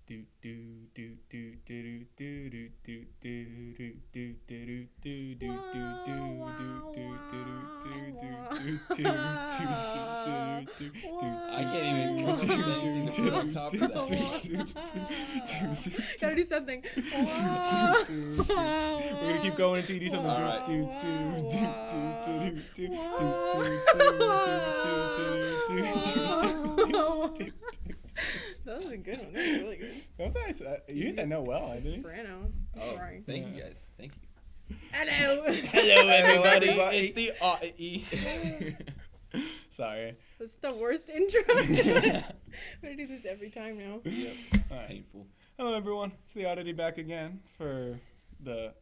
can't even come up with anything to put on top of that. Gotta do something. We're gonna keep going until you do something. That was a good one. That was really good. That was nice. You hit that note well, I think. Soprano. Oh, Sorry. thank you guys. Thank you. Hello. Hello, everybody. It's the Sorry. This is the worst intro. I'm gonna do this every time now. Yep. All right. Painful. Hello, everyone. It's the Oddity back again for the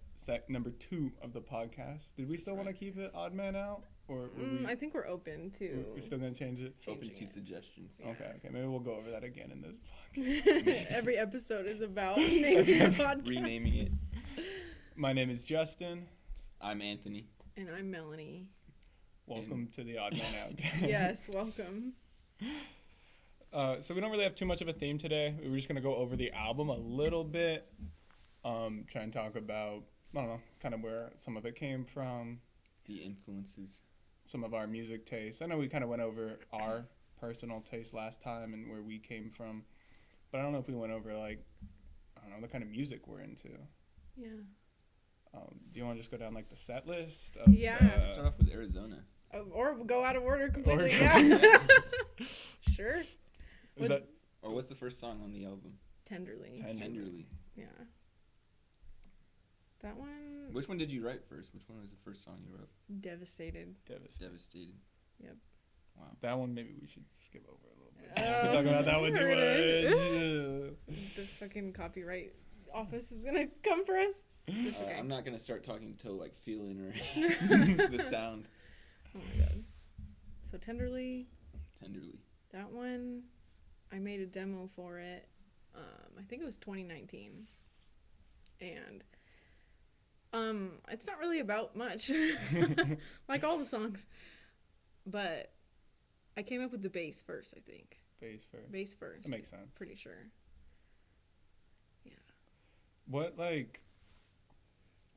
number 2 of the podcast. Did we still want to keep it Odd Man Out? Or I think we're open to. We're still going to change it? Open Changing to it. suggestions. Yeah. Okay. Maybe we'll go over that again in this podcast. Every episode is about naming the podcast. Renaming it. My name is Justin. I'm Anthony. And I'm Melanie. Welcome to the Odd Man Out. Yes, welcome. So we don't really have too much of a theme today. We were just going to go over the album a little bit. Try and talk about, I don't know, kind of where some of it came from. The influences. Some of our music tastes. I know we kind of went over our personal taste last time and where we came from. But I don't know if we went over, like, I don't know, the kind of music we're into. Yeah. Do you want to just go down, like, the set list? Of, Yeah. Let's start off with Arizona. Or go out of order completely. Or- Yeah. Sure. Is that Or what's the first song on the album? Tenderly. Tenderly. Yeah. That one. Which one did you write first? Which one was the first song you wrote? Devastated. Devastated. Yep. Wow. that one maybe we should skip over a little bit. Oh, We're talking about that one too alright. much. The fucking copyright office is gonna come for us. It's okay. I'm not going to start talking till, like, feeling or the sound. Oh my god. So Tenderly, Tenderly. that one, I made a demo for it. I think it was 2019, and it's not really about much, like all the songs, but I came up with the bass first. I think Bass first. bass first. That makes sense. Pretty sure. Yeah. What, like,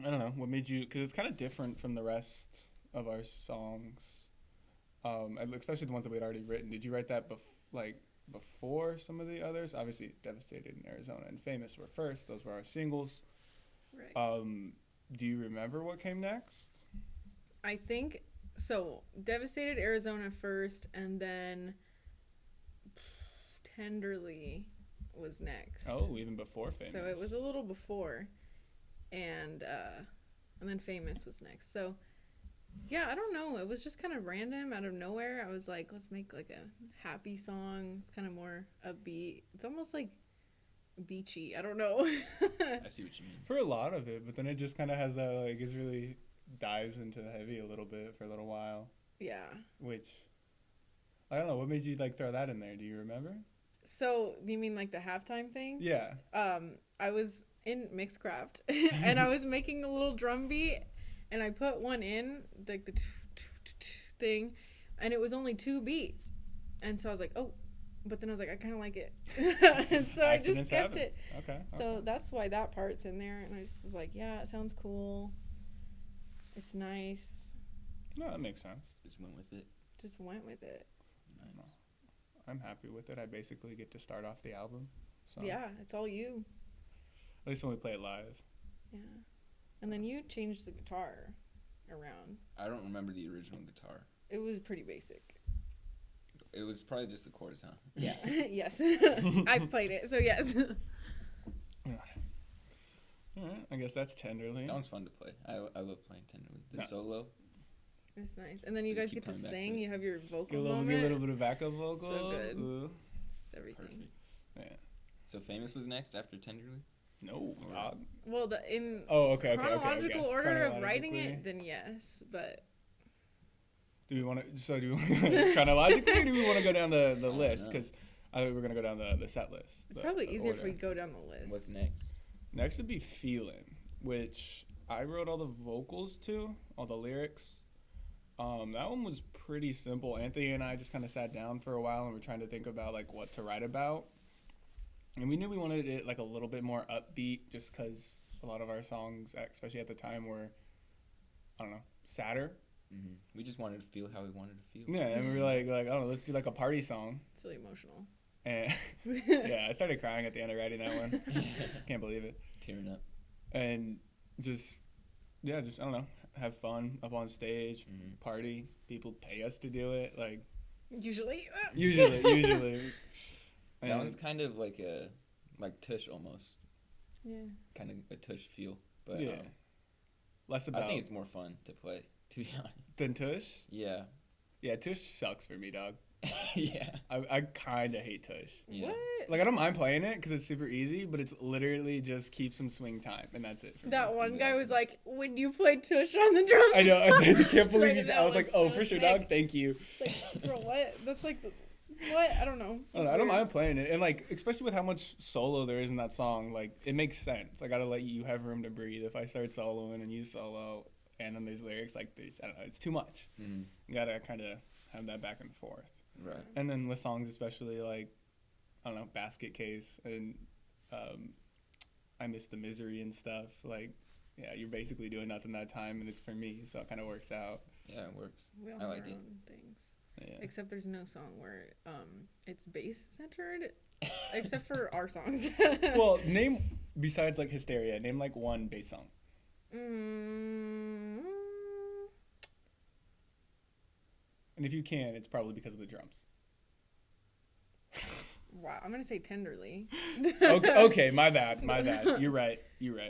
I don't know, what made you, because it's kind of different from the rest of our songs, especially the ones that we had already written. Did you write that before some of the others? Obviously, Devastated in Arizona and Famous were first. Those were our singles. Right. Do you remember what came next? I think so. Devastated Arizona first, and then Tenderly was next. Oh, even before Famous. So it was a little before, and then Famous was next. So yeah, I don't know. It was just kind of random out of nowhere. I was like, let's make like a happy song. It's kind of more upbeat. It's almost like beachy. I don't know. I see what you mean. For a lot of it, but then it just kind of has that, like, it really dives into the heavy a little bit for a little while. Yeah. Which, I don't know, what made you, like, throw that in there? Do you remember? So you mean like the halftime thing? Yeah. I was in Mixcraft and I was making a little drum beat, and I put one in, like the thing, and it was only 2 beats, and so I was like, oh, but then I was like, I kind of like it, and so I just Accidents kept happen. it. Okay. So that's why that part's in there, and I just was like, yeah, it sounds cool. It's nice. No, that makes sense. Just went with it. Just went with it. Nice. I'm happy with it. I basically get to start off the album. So Yeah, it's all you. At least when we play it live. Yeah. And then you changed the guitar around. I don't remember the original guitar. It was pretty basic. It was probably just the chords, huh? Yeah. Yes. I've played it, so yes. Alright, I guess that's Tenderly. That one's fun to play. I love playing Tenderly. The No. solo. It's nice. And then you We guys just keep get to coming back to sing. it. You have your Get vocal a moment. little bit of backup vocal. So good. Ooh. It's everything. Perfect. Yeah. So Famous was next after Tenderly? No. Well, in Okay. chronological yes, order of writing chronologically. it, then yes. But Do we want to? So do we chronologically, or do we want to go down the list? know. Because I think we're gonna go down the set list. it's probably the easier if order. we go down the list. What's next? Next would be Feelin', which I wrote all the vocals to, all the lyrics. That one was pretty simple. Anthony and I just kind of sat down for a while and we're trying to think about, like, what to write about. And we knew we wanted it like a little bit more upbeat, just because a lot of our songs, especially at the time, were, I don't know, sadder. Mm-hmm. We just wanted to feel how we wanted to feel. Yeah, and we were like I don't know, let's do like a party song. It's really emotional. And yeah, I started crying at the end of writing that one. Can't believe it. Tearing up. And just I don't know, have fun up on stage, party. People pay us to do it, like Usually. usually. That one's kind of like Tush almost. Yeah. Kind of a Tush feel, but yeah, less about. I think it's more fun to play, to be honest. Than Tush. Yeah. Yeah, Tush sucks for me, dog. Yeah. I kind of hate Tush. Yeah. What? Like, I don't mind playing it because it's super easy, but it's literally just keep some swing time, and that's it. For That me. one guy Exactly. was like, when you played Tush on the drums. I know. I can't believe Like, he's. that I was like, was oh, so for sure, sick. dog. Thank you. Like, bro, what? That's like, what? I don't know. I don't mind playing it, and like, especially with how much solo there is in that song, like, it makes sense. I gotta let you have room to breathe. If I start soloing and you solo, and then there's lyrics, like, I don't know, it's too much. Mm-hmm. You gotta kind of have that back and forth. Right. And then with songs, especially like, I don't know, Basket Case and I Miss the Misery and stuff. Like, yeah, you're basically doing nothing that time, and it's for me, so it kind of works out. Yeah, it works. We all I have like our it. own things. Yeah. Except there's no song where it's bass centered, except for our songs. Well, name besides like Hysteria, name like one bass song. Mm, And if you can, it's probably because of the drums. wow, I'm gonna say Tenderly. Okay, my bad. You're right.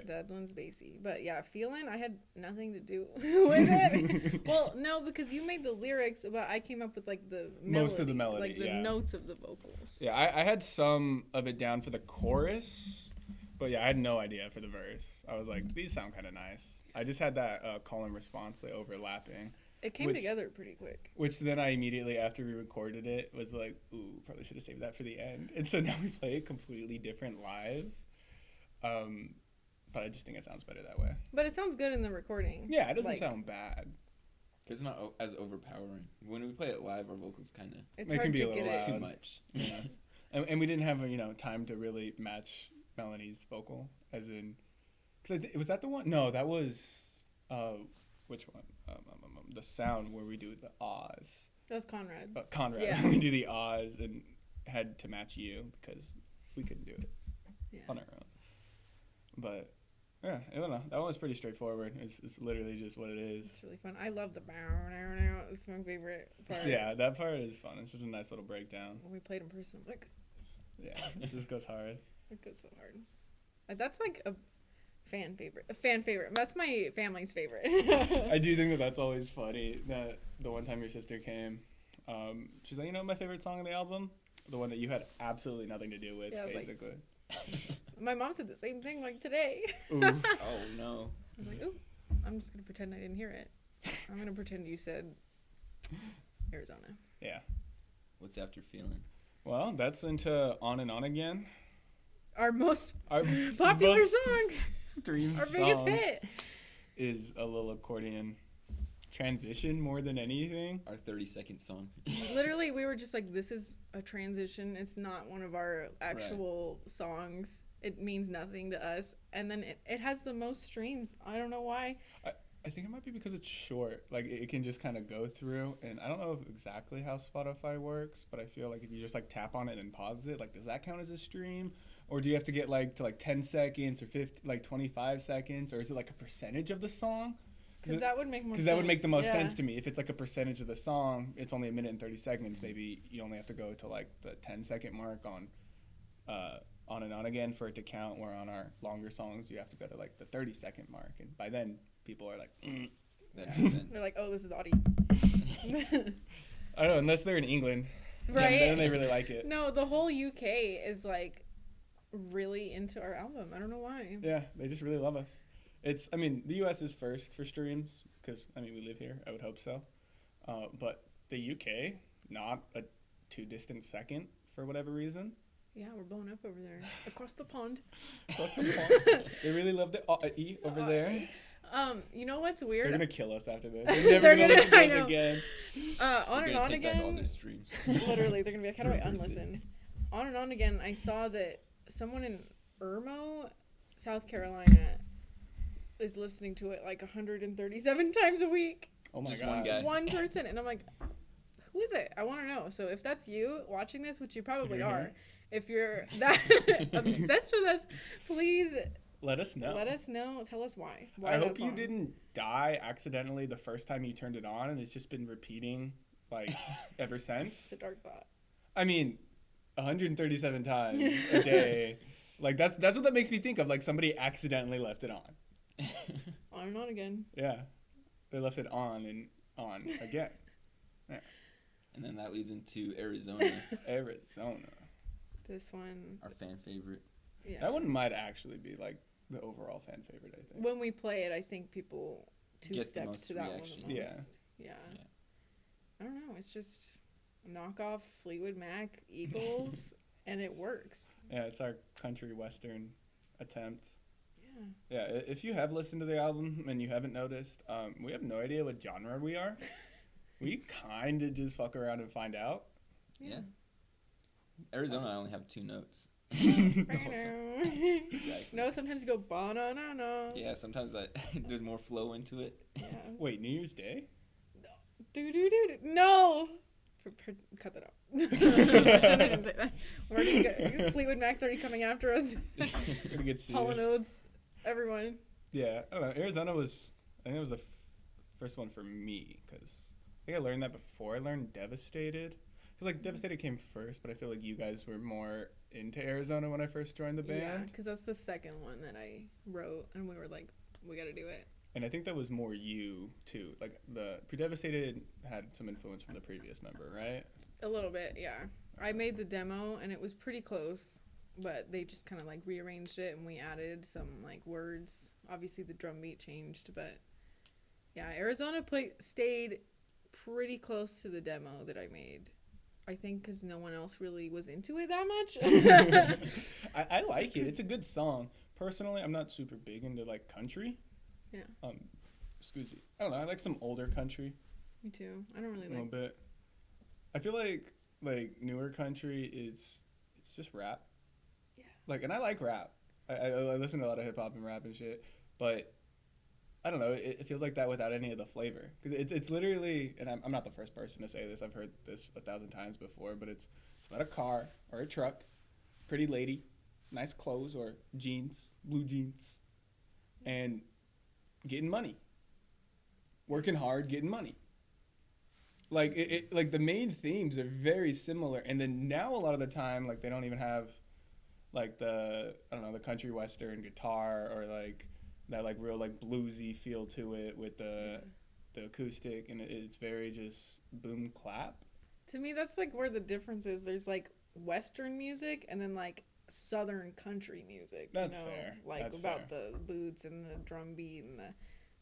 That one's bassy, but yeah, Feelin', I had nothing to do with it. Well, no, because you made the lyrics, but I came up with like the melody, Most of the melody, like the yeah. notes of the vocals. Yeah, I had some of it down for the chorus, but yeah, I had no idea for the verse. I was like, these sound kind of nice. I just had that call and response, the overlapping. It came Which- together pretty quick. Which then I immediately, after we recorded it, was like, ooh, probably should have saved that for the end. And so now we play it completely different live. But I just think it sounds better that way. But it sounds good in the recording. Yeah, it doesn't Like, sound bad. It's not as overpowering. When we play it live, our vocals kind of It's It hard can be to a little get it's it. too much. Yeah. And we didn't have, time to really match Melanie's vocal, as in, because was that the one? No, that was, which one? The sound where we do the ahs. That was Conrad. Conrad. Yeah. We do the ahs and had to match you because we couldn't do it Yeah. on our own. But yeah, I don't know. That one was pretty straightforward. It's literally just what it is. It's really fun. I love the bow now now. It's my favorite part. Yeah, that part is fun. It's just a nice little breakdown. When we played in person, I'm like, Yeah, it just goes hard. it goes so hard. That's like a fan favorite. A fan favorite. That's my family's favorite. I do think that that's always funny. That the one time your sister came, she's like, my favorite song on the album, the one that you had absolutely nothing to do with, Yeah, I was like- basically. My mom said the same thing like today. Ooh. Oh no. I was like, ooh, I'm just gonna pretend I didn't hear it. I'm gonna pretend you said Arizona. Yeah. What's after feeling? Well, that's into On and On Again. Our most Our popular most song. streamed Our biggest song hit. is a little accordion transition more than anything. Our 30-second song. Literally, we were just like, this is a transition. It's not one of our actual songs. It means nothing to us. And then it has the most streams. I don't know why. I think it might be because it's short. Like, it can just kind of go through. And I don't know exactly how Spotify works, but I feel like if you just, like, tap on it and pause it, like, does that count as a stream? Or do you have to get, like, to, like, 10 seconds or 25 seconds? Or is it, like, a percentage of the song? Because that would make more sense. Because that would make the most Yeah. sense to me. If it's, like, a percentage of the song, it's only a minute and 30 seconds. Maybe you only have to go to, like, the 10-second mark on and On Again for it to count, where on our longer songs, you have to go to, like, the 30-second mark. And by then, people are like, That makes sense. They're like, oh, this is Audie. I don't know, unless they're in England. Right? Then they really like it. No, the whole UK is like really into our album. I don't know why. Yeah, they just really love us. The U.S. is first for streams because, we live here. I would hope so. But the UK, not a too distant second for whatever reason. Yeah, we're blowing up over there. Across the pond. Plus the pond. They really love the E over there. You know what's They're weird? going to kill us after this. They're never going to listen to I us know. again. On We're and gonna on take back all again. their streams. Literally, they're gonna be like, how do I Reverse it. unlisten? On and on again. I saw that someone in Irmo, South Carolina, is listening to it like 137 times a week. Oh my Just god. one guy. One person, and I'm like, who is it? I want to know. So if that's you watching this, which you probably you're are, here. if you're that obsessed with us, please Let us know. let us know. Tell us why. I that hope you song. didn't die accidentally the first time you turned it on, and it's just been repeating like ever since. It's a dark thought. I mean, 137 times a day. Like that's what that makes me think of. Like somebody accidentally left it on. On and on again. Yeah, they left it on and on again. And then that leads into Arizona, Arizona. This one, our fan favorite. yeah. That one might actually be like the overall fan favorite. I think. When we play it, I think people Gets the two-step most to that reaction. one the Yeah. most. Yeah. Yeah. I don't know. It's just knockoff Fleetwood Mac, Eagles, and it works. Yeah, it's our country western attempt. Yeah. Yeah, if you have listened to the album and you haven't noticed, we have no idea what genre we are. We kind of just fuck around and find out. Yeah. Arizona, I only have 2 notes. No, sometimes you go ba-na-na-na. Yeah, sometimes there's more flow into it. Yeah. Wait, New Year's Day? Do-do-do-do. No! Cut that out. I didn't say that. We're already Fleetwood Mac's already coming after us. We're gonna get Hall sued. & Oates, everyone. Yeah, I don't know. Arizona was, I think it was the first one for me because I think I learned that before I learned Devastated. Because like Devastated came first, but I feel like you guys were more into Arizona when I first joined the Yeah, band. because that's the second one that I wrote, and we were like, we gotta do it. And I think that was more you too. Like the Pre-Devastated had some influence from the previous member, right? A little bit, yeah. I made the demo, and it was pretty close, but they just kind of like rearranged it, and we added some like words. Obviously, the drum beat changed, but yeah, Arizona stayed pretty close to the demo that I made. I think because no one else really was into it that much. I like it. It's a good song. Personally, I'm not super big into like country. Yeah. Excuse me. I don't know. I like some older country Me too. I don't really a little like. bit. I feel like newer country it's just rap. Yeah. Like, and I like rap. I listen to a lot of hip hop and rap and shit, but I don't know. It feels like that without any of the flavor because it's literally. And I'm not the first person to say this. I've heard this 1,000 times before, but it's about a car or a truck, pretty lady, nice clothes or jeans, blue jeans, and getting money. Working hard, getting money. Like like the main themes are very similar, and then now a lot of the time, like they don't even have, like the the country western guitar or like that like real like bluesy feel to it with the acoustic, and it's very just boom clap. To me, that's like where the difference is. There's like Western music and then like Southern country music. That's you know? fair. Like That's about fair. the boots and the drum beat and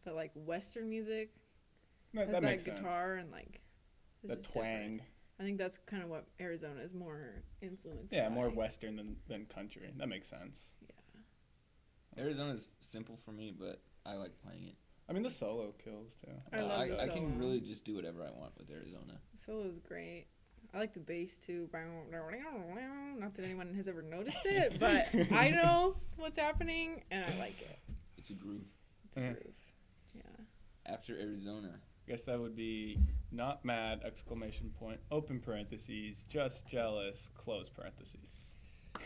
but like Western music has That makes guitar sense. and like The just twang. different. I think that's kind of what Arizona is more influenced. Yeah, by. more western than country. That makes sense. Yeah. Arizona's simple for me, but I like playing it. I mean, the solo kills too. I love the I solo. can really just do whatever I want with Arizona. Solo's great. I like the bass too. Not that anyone has ever noticed it, but I know what's happening and I like it. It's a groove. It's a Yeah. groove. Yeah. After Arizona, Guess that would be not mad, exclamation point, open parentheses, just jealous, close parentheses. I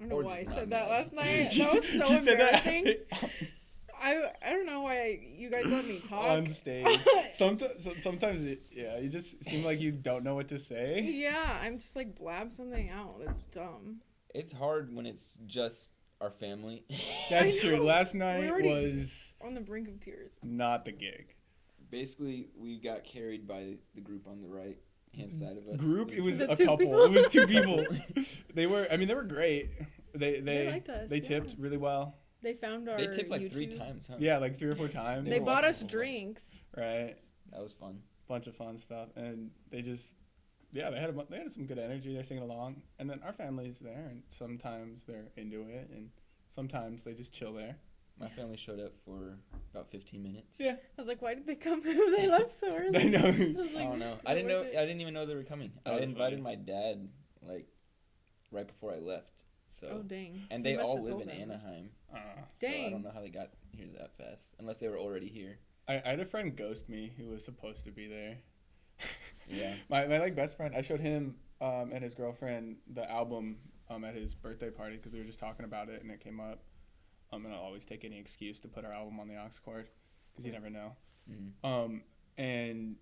don't know Or why I just not said that mad. last night. You That was said- so you said that embarrassing. I don't know why you guys let me talk. on stage. Sometimes you just seem like you don't know what to say. Yeah, I'm just like blab something out. That's dumb. it's hard when it's just our family. That's I true. know. Last We night already- was On the brink of tears. not the gig. Basically, we got carried by the group on the right hand side of us. Group, it was Was it a two couple. people? It was 2 people. they were great. They liked us, They tipped yeah. really well. They found our They tipped like YouTube. 3 times, huh? Yeah, like 3 or 4 times. They were bought welcome us so much. drinks. Right. That was fun. Bunch of fun stuff, and they just they had some good energy. They're singing along, and then our family's there, and sometimes they're into it, and sometimes they just chill there. My family showed up for about 15 minutes. Yeah. I was like, why did they come? They left so early. I know. I was I like, don't know. is I it didn't know. worth it? I didn't even know they were coming. That I was invited funny. my dad like right before I left, So Oh dang. and You they must all have live told in them. Anaheim. Uh, So I Dang. don't know how they got here that fast, unless they were already here. I had a friend ghost me who was supposed to be there. Yeah. my like best friend, I showed him and his girlfriend the album at his birthday party because we were just talking about it and it came up. And I'll always take any excuse to put our album on the aux cord because you Nice. never know. Mm-hmm. And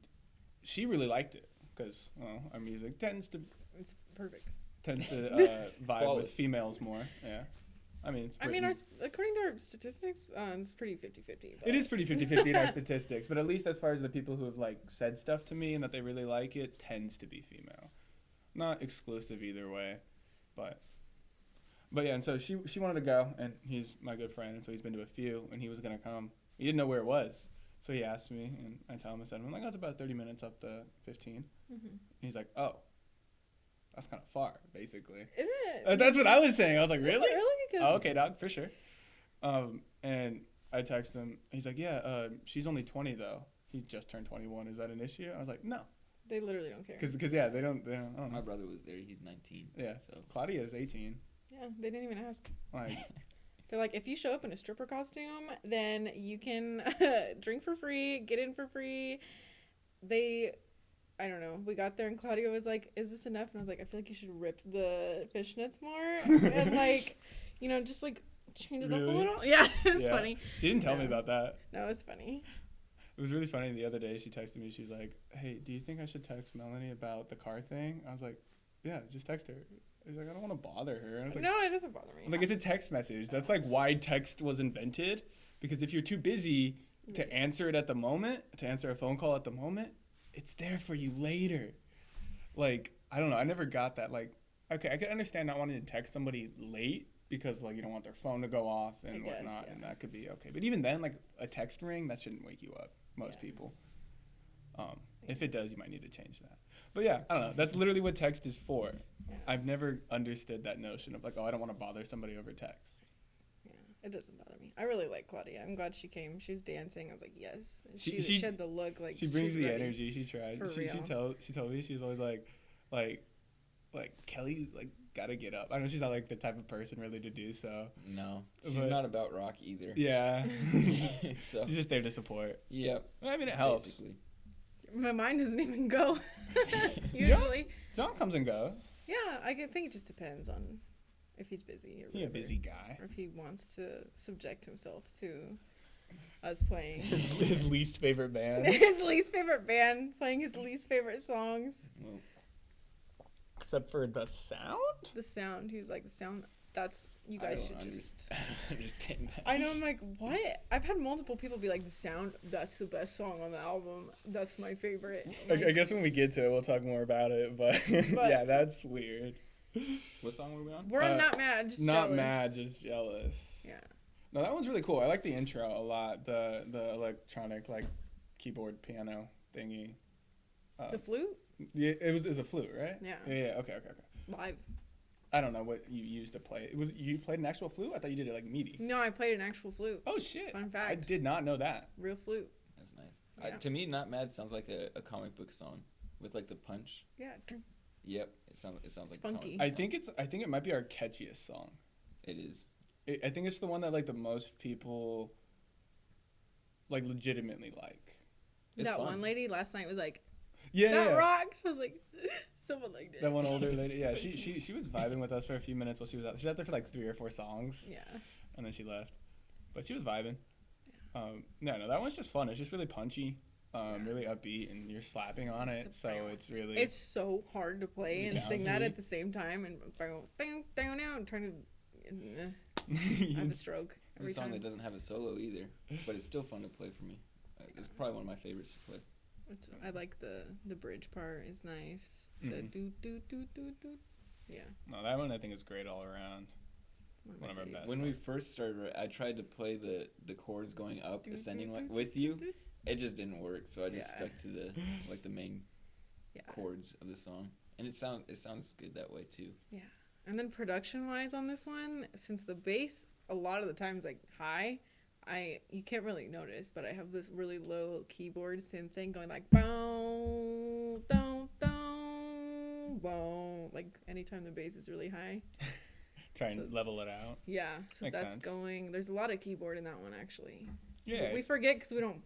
she really liked it because our music tends to It's perfect. vibe with Flawless. females more. Yeah, I mean, I mean, according to our statistics, it's pretty 50-50. it is pretty 50-50 in our statistics, but at least as far as the people who have like said stuff to me and that they really like it tends to be female. Not exclusive either way, but yeah. And so she wanted to go, and he's my good friend, and so he's been to a few, and he was gonna come. He didn't know where it was, so he asked me, and I tell him, I said, I'm like, oh, it's about 30 minutes up the 15. Mm-hmm. And he's like, oh, that's kind of far, basically. Is it? That's what I was saying. I was like, Is it really? really? 'Cause- Oh, okay, dog, for sure. And I text him. He's like, yeah, she's only 20 though. He just turned 21. Is that an issue? I was like, no, They literally don't care. because yeah, they don't. I don't My know. brother was there. He's 19. Yeah. So Claudia is 18. Yeah, they didn't even ask. Like, They're like, if you show up in a stripper costume, then you can drink for free, get in for free. I don't know. We got there and Claudia was like, is this enough? And I was like, I feel like you should rip the fishnets more. And like, just like change it up a Really? little. Yeah, it was Yeah. funny. she didn't tell me Yeah. about that. No, it was funny. It was really funny. The other day, she texted me. She's like, hey, do you think I should text Melanie about the car thing? I was like, yeah, just text her. She's like, I don't want to bother her. And I was like, No, it doesn't bother me. Like, it's a text message. That's like why text was invented. Because if you're too busy to answer it at the moment, to answer a phone call at the moment, it's there for you later. Like, I don't know. I never got that. Like, okay, I can understand not wanting to text somebody late because, like, you don't want their phone to go off and I guess, whatnot. yeah. And that could be okay. But even then, like, a text ring, that shouldn't wake you up, most Yeah. people. If it does, you might need to change that. But yeah, I don't know. That's literally what text is for. Yeah. I've never understood that notion of like, oh, I don't want to bother somebody over text. Yeah, it doesn't bother me. I really like Claudia. I'm glad she came. She was dancing. I was like, yes. And She- She she- had the look like She brings she's the ready. energy. She tried. For She real. told me she's always like Kelly like gotta get up. I know she's not like the type of person really to do so. no, she's But- not about rock either. Yeah. So She's just there to support. yep. I mean, it helps. Basically. My mind doesn't even go. Usually. John comes and goes. Yeah, think it just depends on if he's busy or He a whatever. busy guy. Or if he wants to subject himself to us playing His least favorite band. his least favorite band, playing his least favorite songs. Well, Except for the sound? The sound, he was like, the sound, that's, you I guys don't should just... understand that. I know, I'm like, what? I've had multiple people be like, the sound, that's the best song on the album. That's my favorite. Like, I guess when we get to it, we'll talk more about it. But, But- yeah, that's weird. What song were we on? we're not mad, just Not jealous. mad, just jealous. Yeah. No, that one's really cool. I like the intro a lot. The electronic like keyboard piano thingy. The flute? Yeah, it was a flute, right? Yeah. Yeah. Okay. Live. I don't know what you used to play. You played an actual flute? I thought you did it like MIDI. No, I played an actual flute. Oh shit! Fun I fact. did not know that. Real flute. That's nice. Yeah. To me, Not Mad sounds like a comic book song with like the punch. Yeah. Yep, it sounds It's like funky. A comic book I think it might be our catchiest song. It is. I think it's the one that like the most people like legitimately like. It's that fun. one lady last night was like, Yeah. that yeah. rocked. I was like, someone liked it. That one older lady. Yeah, she was vibing with us for a few minutes while she was out. She was out there for like 3 or 4 songs. Yeah. And then she left. But she was vibing. No, that one's just fun. It's just really punchy, really upbeat, and you're slapping on it, so it's really. It's so hard to play and sing that Bouncy. at the same time and down out and trying to. I have a stroke It's every a song time. that doesn't have a solo either, but it's still fun to play for me. It's probably one of my favorites to play. I like the bridge part is nice. The Mhm. do do do do do. Yeah. No, that one I think is great all around. One One of our faves. best. When we first started, I tried to play the chords going up, Do, ascending do, like do, with do, you. do. It just didn't work, so I just Yeah. stuck to the main Yeah. chords of the song, and it sounds good that way too. Yeah. And then production wise on this one, since the bass a lot of the times like high, you can't really notice, but I have this really low keyboard synth thing going like bow down down bow, like anytime the bass is really high. Try and So- level it out. Yeah, so Makes that's sense. going. There's a lot of keyboard in that one actually. Yeah. We forget because we don't,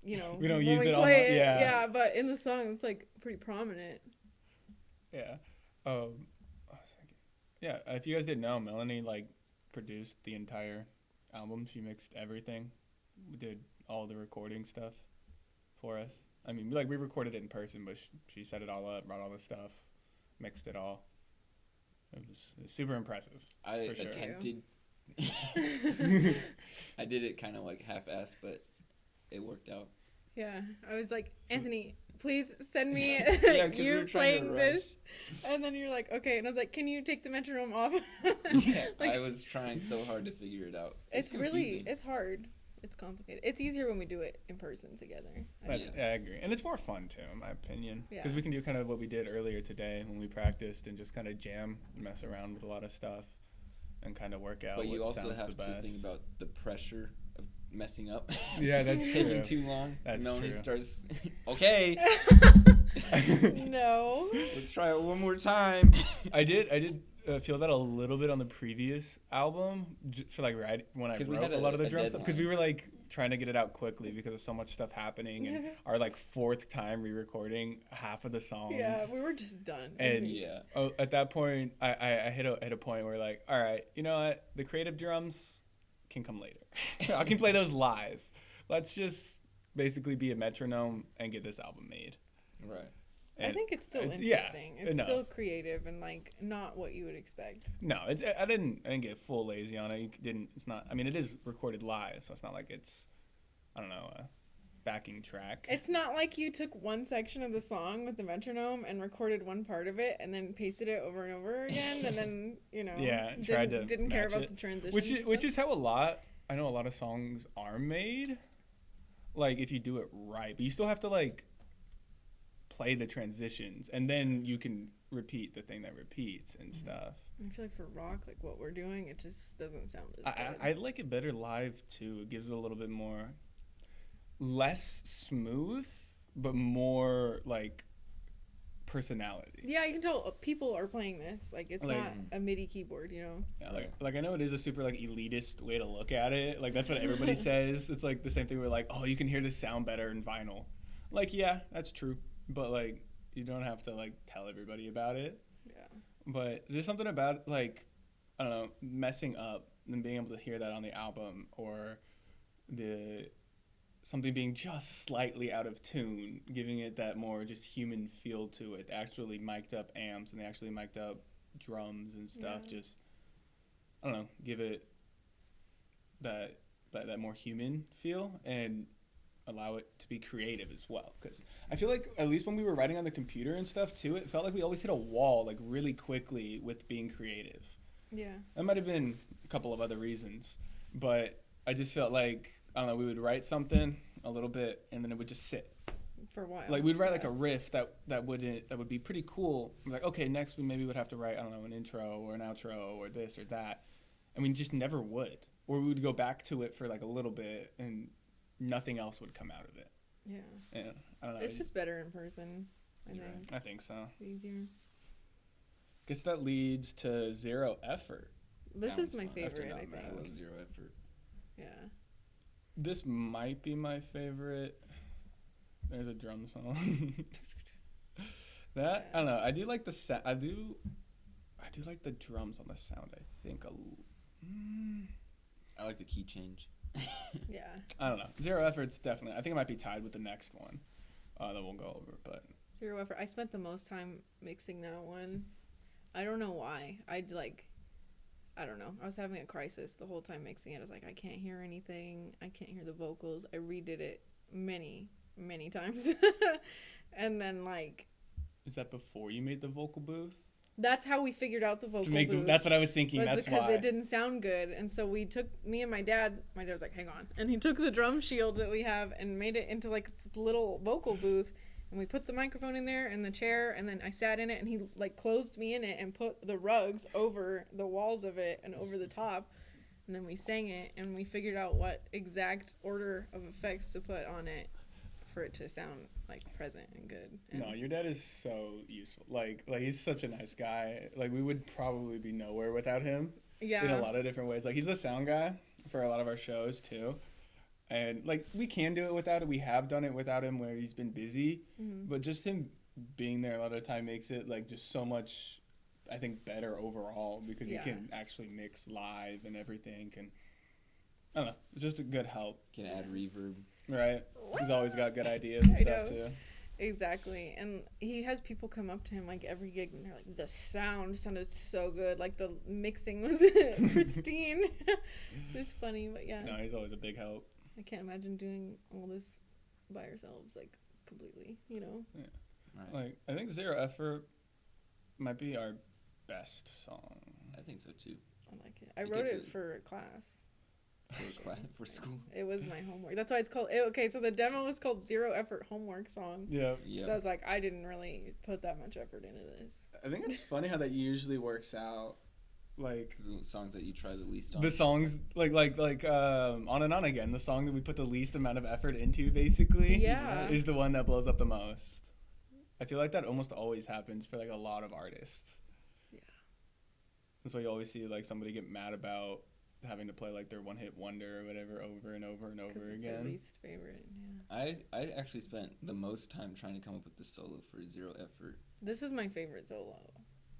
you know, We don't when use we it all play the- yeah. Yeah, but in the song it's like pretty prominent. Yeah. I was thinking. Yeah, if you guys didn't know, Melanie like produced the entire album. She mixed everything. We did all the recording stuff for us. I mean, like we recorded it in person, but she set it all up, brought all the stuff, mixed it all. It was super impressive. I For sure. attempted. I did it kind of like half-assed, but it worked out. Yeah, I was like, Anthony, please send me 'cause we were you trying to playing rush. this, and then you're like, okay, and I was like, can you take the metronome off? Like, I was trying so hard to figure it out. it's really confusing. it's hard. It's complicated. It's easier when we do it in person together. That's, Yeah. I agree, and it's more fun too, in my opinion, because Yeah. we can do kind of what we did earlier today when we practiced and just kind of jam, and mess around with a lot of stuff, and kind of work out But what you also sounds have the to best. think about the pressure of messing up. Yeah, that's Taking true. too long. That's Melanie true. starts. Okay, No. let's try it one more time. I did feel that a little bit on the previous album for like when I 'Cause we wrote had a lot of the a drum stuff because we deadline. were like trying to get it out quickly because of so much stuff happening and our like fourth time re-recording half of the songs. Yeah, we were just done. And- Yeah. Oh, at that point, I hit a point where like, all right, you know what? The creative drums can come later. I can play those live. Let's just basically be a metronome and get this album made. Right. I And think it's still yeah, interesting. It's no. still creative and like not what you would expect. No, I didn't get full lazy on it. You didn't. It's not. I mean, it is recorded live, so it's not like it's, I don't know, a backing track. It's not like you took one section of the song with the metronome and recorded one part of it and then pasted it over and over again and then, you know, Yeah, tried to didn't care match about it. the transitions. Which is how I know a lot of songs are made. Like if you do it right, but you still have to like play the transitions, and then you can repeat the thing that repeats and stuff. I feel like for rock, like what we're doing, it just doesn't sound as I good. I like it better live too. It gives it a little bit more, less smooth, but more like personality. Yeah, you can tell people are playing this. Like it's Like- not a MIDI keyboard, you know. Yeah, like I know it is a super like elitist way to look at it. Like that's what everybody says. It's like the same thing. We're like, oh, you can hear this sound better in vinyl. Like yeah, that's true. But like you don't have to like tell everybody about it. Yeah. But there's something about like I don't know messing up and being able to hear that on the album or the something being just slightly out of tune, giving it that more just human feel to it. They actually mic'd up amps and they actually mic'd up drums and stuff. Yeah. Just I don't know, give it that more human feel and allow it to be creative as well. Because I feel like at least when we were writing on the computer and stuff too, it felt like we always hit a wall like really quickly with being creative. Yeah. That might have been a couple of other reasons, but I just felt like I don't know. We would write something a little bit, and then it would just sit. For a while. Like we'd write Yeah. like a riff that would be pretty cool. We're like, okay, next we maybe would have to write I don't know an intro or an outro or this or that, and we just never would. Or we would go back to it for like a little bit, and nothing else would come out of it. Yeah. And I don't know. It's just better in person, I You're think. I think so. Easier. Guess that leads to Zero Effort. This That is one's my fun. favorite, I After Not think. I love Zero Effort. Yeah. This might be my favorite. There's a drum song. That I don't know. I do like the I do like the drums on the sound. I think I like the key change. Yeah. I don't know. Zero Effort's definitely. I think it might be tied with the next one that we'll go over. But Zero Effort. I spent the most time mixing that one. I don't know why. I don't know. I was having a crisis the whole time mixing it. I was like, I can't hear anything. I can't hear the vocals. I redid it many, many times. And then like is that before you made the vocal booth? that's how we figured out the vocal To make booth. that's what I was thinking. Was That's because why. it didn't sound good, and so we took me and my dad was like, hang on, and he took the drum shield that we have and made it into like this little vocal booth, and we put the microphone in there and the chair, and then I sat in it, and he like closed me in it and put the rugs over the walls of it and over the top, and then we sang it, and we figured out what exact order of effects to put on it for it to sound like present and good. And No, your dad is so useful. Like he's such a nice guy. Like we would probably be nowhere without him. Yeah. in a lot of different ways. Like he's the sound guy for a lot of our shows too. And like we can do it without it. We have done it without him where he's been busy, but just him being there a lot of the time makes it like just so much, I think, better overall because Yeah. he can actually mix live and everything. And I don't know, it's just a good help, Can add reverb. right? He's always got good ideas and I stuff know. too. Exactly. And he has people come up to him like every gig and they're like, the sound sounded so good. Like the mixing was pristine. It's funny, but yeah. No, he's always a big help. I can't imagine doing all this by ourselves, like completely, you know? Right. Like I think Zero Effort might be our best song. I think so too. I like it. I It wrote gives it it- for class. For class, for school. It was my homework. That's why it's called. Okay, so the demo was called Zero Effort Homework Song. Yeah. Yeah. So I was like, I didn't really put that much effort into this. I think it's funny how that usually works out. Like The songs that you try the least on. the songs like On and On Again, the song that we put the least amount of effort into basically Yeah. is the one that blows up the most. I feel like that almost always happens for like a lot of artists. Yeah. That's why you always see like somebody get mad about having to play like their one hit wonder or whatever over and over and Because over it's their again. least favorite. Yeah. I actually spent the most time trying to come up with the solo for Zero Effort. This is my favorite solo.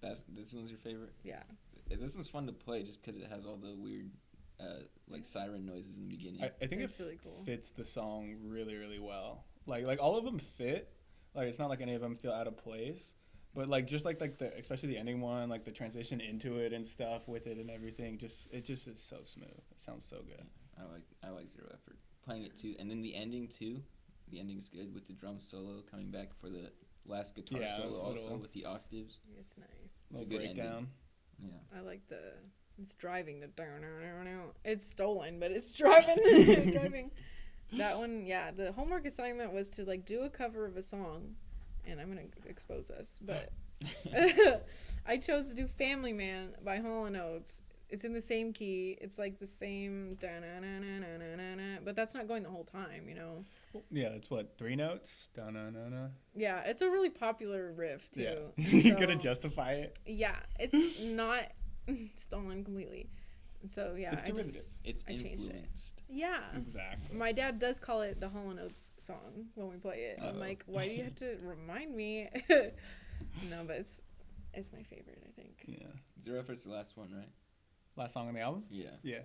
This one's your favorite? Yeah. This one's fun to play just because it has all the weird, like siren noises in the beginning. I think It's it really cool. fits the song really, really well. Like all of them fit. Like it's not like any of them feel out of place. But like just like the especially the ending one, like the transition into it and stuff with it and everything, it just is so smooth. It sounds so good. I like Zero Effort. Playing it too, and then the ending too. The ending's good with the drum solo coming back for the last guitar Yeah, solo also little- with the octaves. It's nice. It's a Little good ending. breakdown. Yeah. I like it's driving the it's stolen, but it's driving driving. That one, yeah. The homework assignment was to like do a cover of a song, and I'm gonna expose us, but I chose to do Family Man by Hall & Oates. It's in the same key. It's like the same but that's not going the whole time, you know. Yeah, it's what, 3 notes? Da-na-na-na. Yeah, it's a really popular riff too. Yeah. And You so- gotta justify it. Yeah, it's not stolen completely. And so yeah, It's I derivative. just It's I changed it. influenced. Yeah. Exactly. My dad does call it the Hall & Oates song when we play it. I'm Uh-oh. like, why do you have to remind me? No, but it's my favorite, I think. Yeah. Zero Effort's the last one, right? Last song on the album? Yeah. Yeah.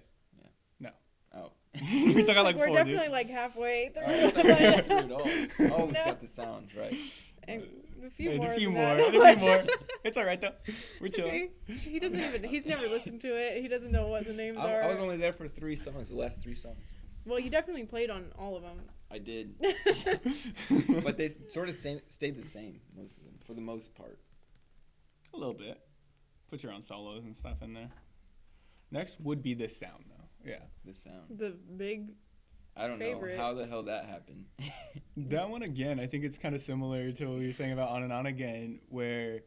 Oh. We still got like We're 4, definitely dude. like halfway through. I thought we got through it all. Oh, we No. got the sound right. And a few And more. a few than more. that. And a few more. It's all right though. We're It's chilling. okay. He doesn't even. He's never listened to it. He doesn't know what the names are. I was only there for 3 songs, the last 3 songs. Well, you definitely played on all of them. I did, but they sort of stayed the same most of them, for the most part. A little bit. Put your own solos and stuff in there. Next would be this sound though. Yeah. The sound. The big. I don't Favorite. know how the hell that happened. That one again, I think it's kind of similar to what we were saying about On and On Again, where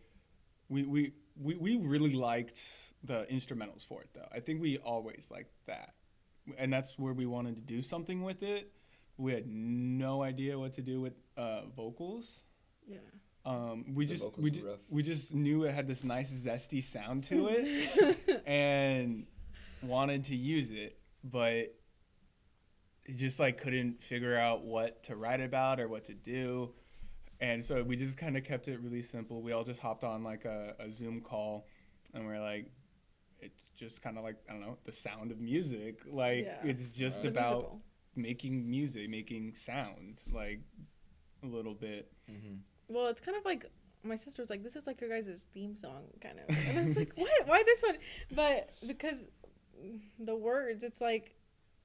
we really liked the instrumentals for it though. I think we always liked that, and that's where we wanted to do something with it. We had no idea what to do with vocals. Yeah. We The just vocals were rough. we just knew it had this nice zesty sound to it, and wanted to use it, but just like couldn't figure out what to write about or what to do. And so we just kind of kept it really simple. We all just hopped on like a Zoom call, and we're like, it's just kind of like, I don't know, the sound of music. Like Yeah. it's just The about musical. making music, making sound, like a little bit. Mm-hmm. Well, it's kind of like my sister was like, "This is like your guys' theme song, kind of." And I was like, "What? Why this one?" But because the words, it's like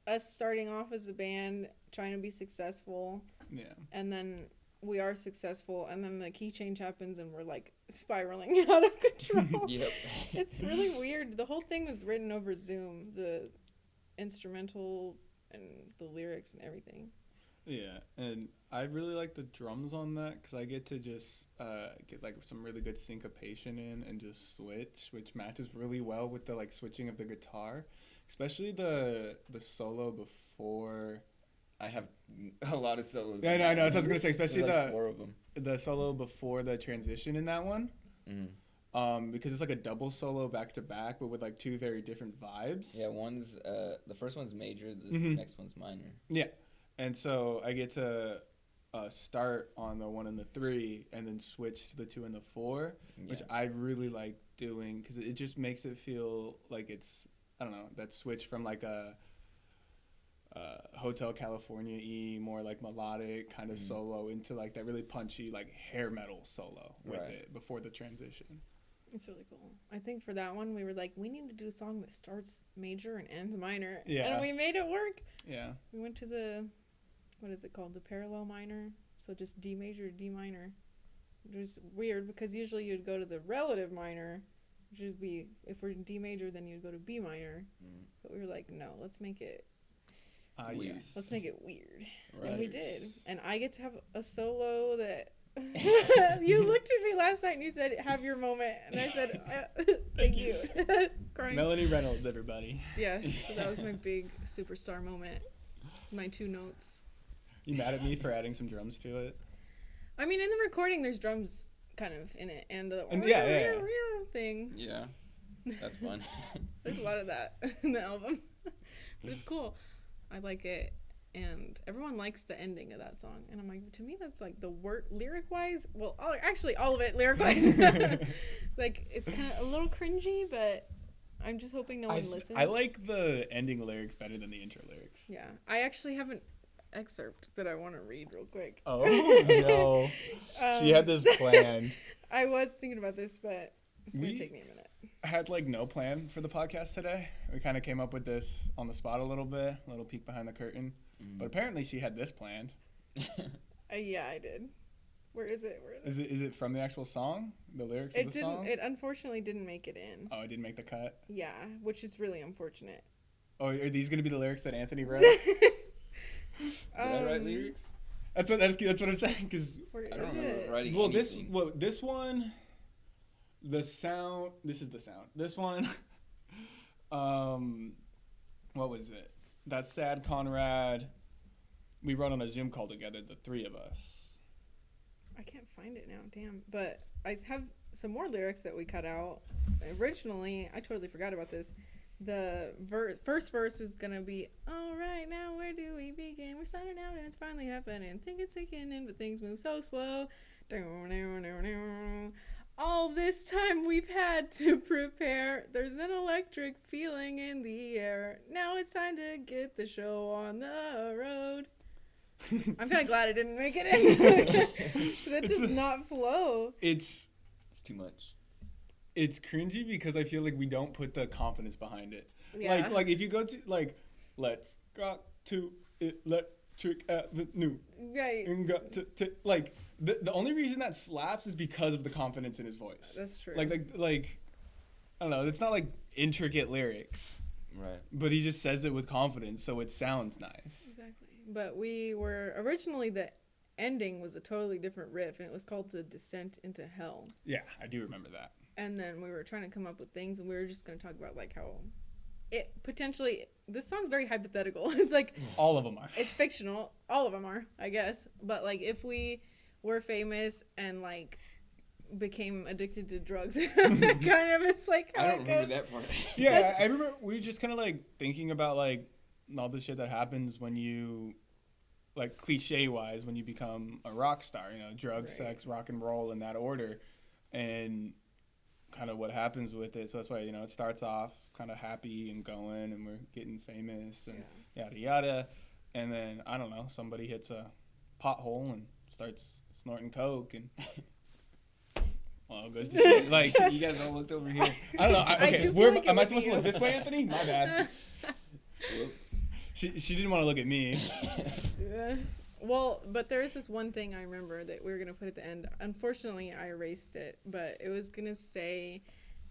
us starting off as a band, trying to be successful, Yeah. and then we are successful, and then the key change happens, and we're like spiraling out of control. Yep. It's really weird. The whole thing was written over Zoom, the instrumental and the lyrics and everything. Yeah, and I really like the drums on that because I get to just get like some really good syncopation in and just switch, which matches really well with the like switching of the guitar, especially the solo before. I have a lot of solos. Yeah, I know. That's what I was gonna say, especially There's like the 4 of them. the solo before the transition in that one. Mm-hmm. because it's like a double solo back to back, but with like two very different vibes. Yeah, one's the first one's major, the Mhm. next one's minor. Yeah, and so I get to start on the 1 and the 3, and then switch to the 2 and the 4, which Yeah. I really like doing because it just makes it feel like it's, I don't know, that switch from like a Hotel California-y, more like melodic kind of Mhm. solo into like that really punchy like hair metal solo with Right. it before the transition. It's really cool. I think for that one, we were like, we need to do a song that starts major and ends minor. Yeah. And we made it work. Yeah. We went to the, what is it called? The parallel minor. So just D major, D minor. It was weird because usually you'd go to the relative minor, which would be, if we're in D major, then you'd go to B minor. Mm. But we were like, no, let's make it Weird. Yes. Let's make it weird. Right. And we did. And I get to have a solo that you looked at me last night and you said, have your moment. And I said, thank you. Crying. Melanie Reynolds, everybody. Yes, so that was my big superstar moment. My 2 notes. You mad at me for adding some drums to it? I mean, in the recording, there's drums kind of in it. And the yeah. thing. Yeah, that's fun. There's a lot of that in the album. But it's cool. I like it. And everyone likes the ending of that song. And I'm like, to me, that's like the work lyric-wise. Well, actually, all of it lyric-wise. Like, it's kind of a little cringy, but I'm just hoping no one listens. I like the ending lyrics better than the intro lyrics. Yeah. I actually have an excerpt that I want to read real quick. Oh, no. She had this planned. I was thinking about this, but it's going We- to take me a minute. I had like no plan for the podcast today. We kind of came up with this on the spot a little bit, a little peek behind the curtain. Mm. But apparently she had this planned. Yeah, I did. Where is it? Is it from the actual song? The lyrics of It the didn't. song? It unfortunately didn't make it in. Oh, it didn't make the cut. Yeah, which is really unfortunate. Oh, are these gonna be the lyrics that Anthony wrote? Did I write Um, lyrics? that's what I'm saying. Cause Where I don't is remember it? writing anything. this one, the sound. This is the sound. This one, what was it? That Sad Conrad. We wrote on a Zoom call together, the 3 of us. I can't find it now. Damn. But I have some more lyrics that we cut out. Originally, I totally forgot about this. The first verse was gonna be, all right, now where do we begin? We're signing out and it's finally happening. Think it's sinking in, but things move so slow. All this time we've had to prepare. There's an electric feeling in the air. Now it's time to get the show on the road. I'm kind of glad I didn't make it in. That does not flow. It's It's too much. cringy because I feel like we don't put the confidence behind it. Yeah. Like if you go to like, let's go to Electric Avenue Right. and got to like the only reason that slaps is because of the confidence in his voice. That's true. Like I don't know. It's not like intricate lyrics, Right. but he just says it with confidence, so it sounds nice. Exactly. But we were originally, the ending was a totally different riff, and it was called The Descent into Hell. Yeah, I do remember that. And then we were trying to come up with things, and we were just going to talk about like how it potentially, this song's very hypothetical. It's like, All of them are. it's fictional. All of them are, I guess. But like if we were famous and like became addicted to drugs, kind of, it's like how I don't it remember goes. that part. Yeah, I remember we were just kind of like thinking about like all the shit that happens when you, like cliche wise, when you become a rock star, you know, drugs, Right. sex, rock and roll in that order, and kind of what happens with it. So that's why, you know, it starts off kind of happy and going and we're getting famous and yada yada. And then, I don't know, somebody hits a pothole and starts snorting coke and well, it goes to shit. Like, You guys all looked over here. I don't know. I Okay, do feel like it am I would supposed be to look you. this way, Anthony? My bad. Whoops. She didn't want to look at me. Well, but there is this one thing I remember that we were gonna put at the end. Unfortunately, I erased it, but it was gonna say,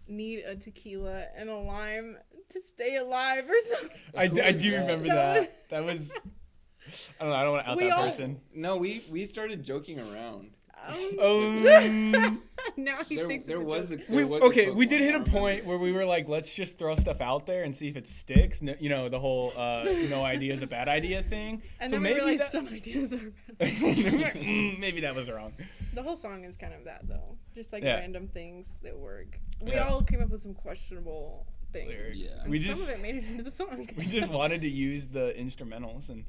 "Need a tequila and a lime to stay alive" or something. I Who do is that? remember That was- that. That was. I don't know. I don't want to out We that all- person. No, we started joking around. Now he thinks there it's was a a joke. there was Okay, a we Pokemon, did hit I a remember. point where we were like, let's just throw stuff out there and see if it sticks. No, the whole no idea is a bad idea thing. And so then we maybe realized that, some ideas are bad. maybe that was wrong. The whole song is kind of that though, just like Yeah. random things that work. We Yeah. all came up with some questionable things. Lyrics. Yeah. And We some just of it made it into the song. we just wanted to use the instrumentals and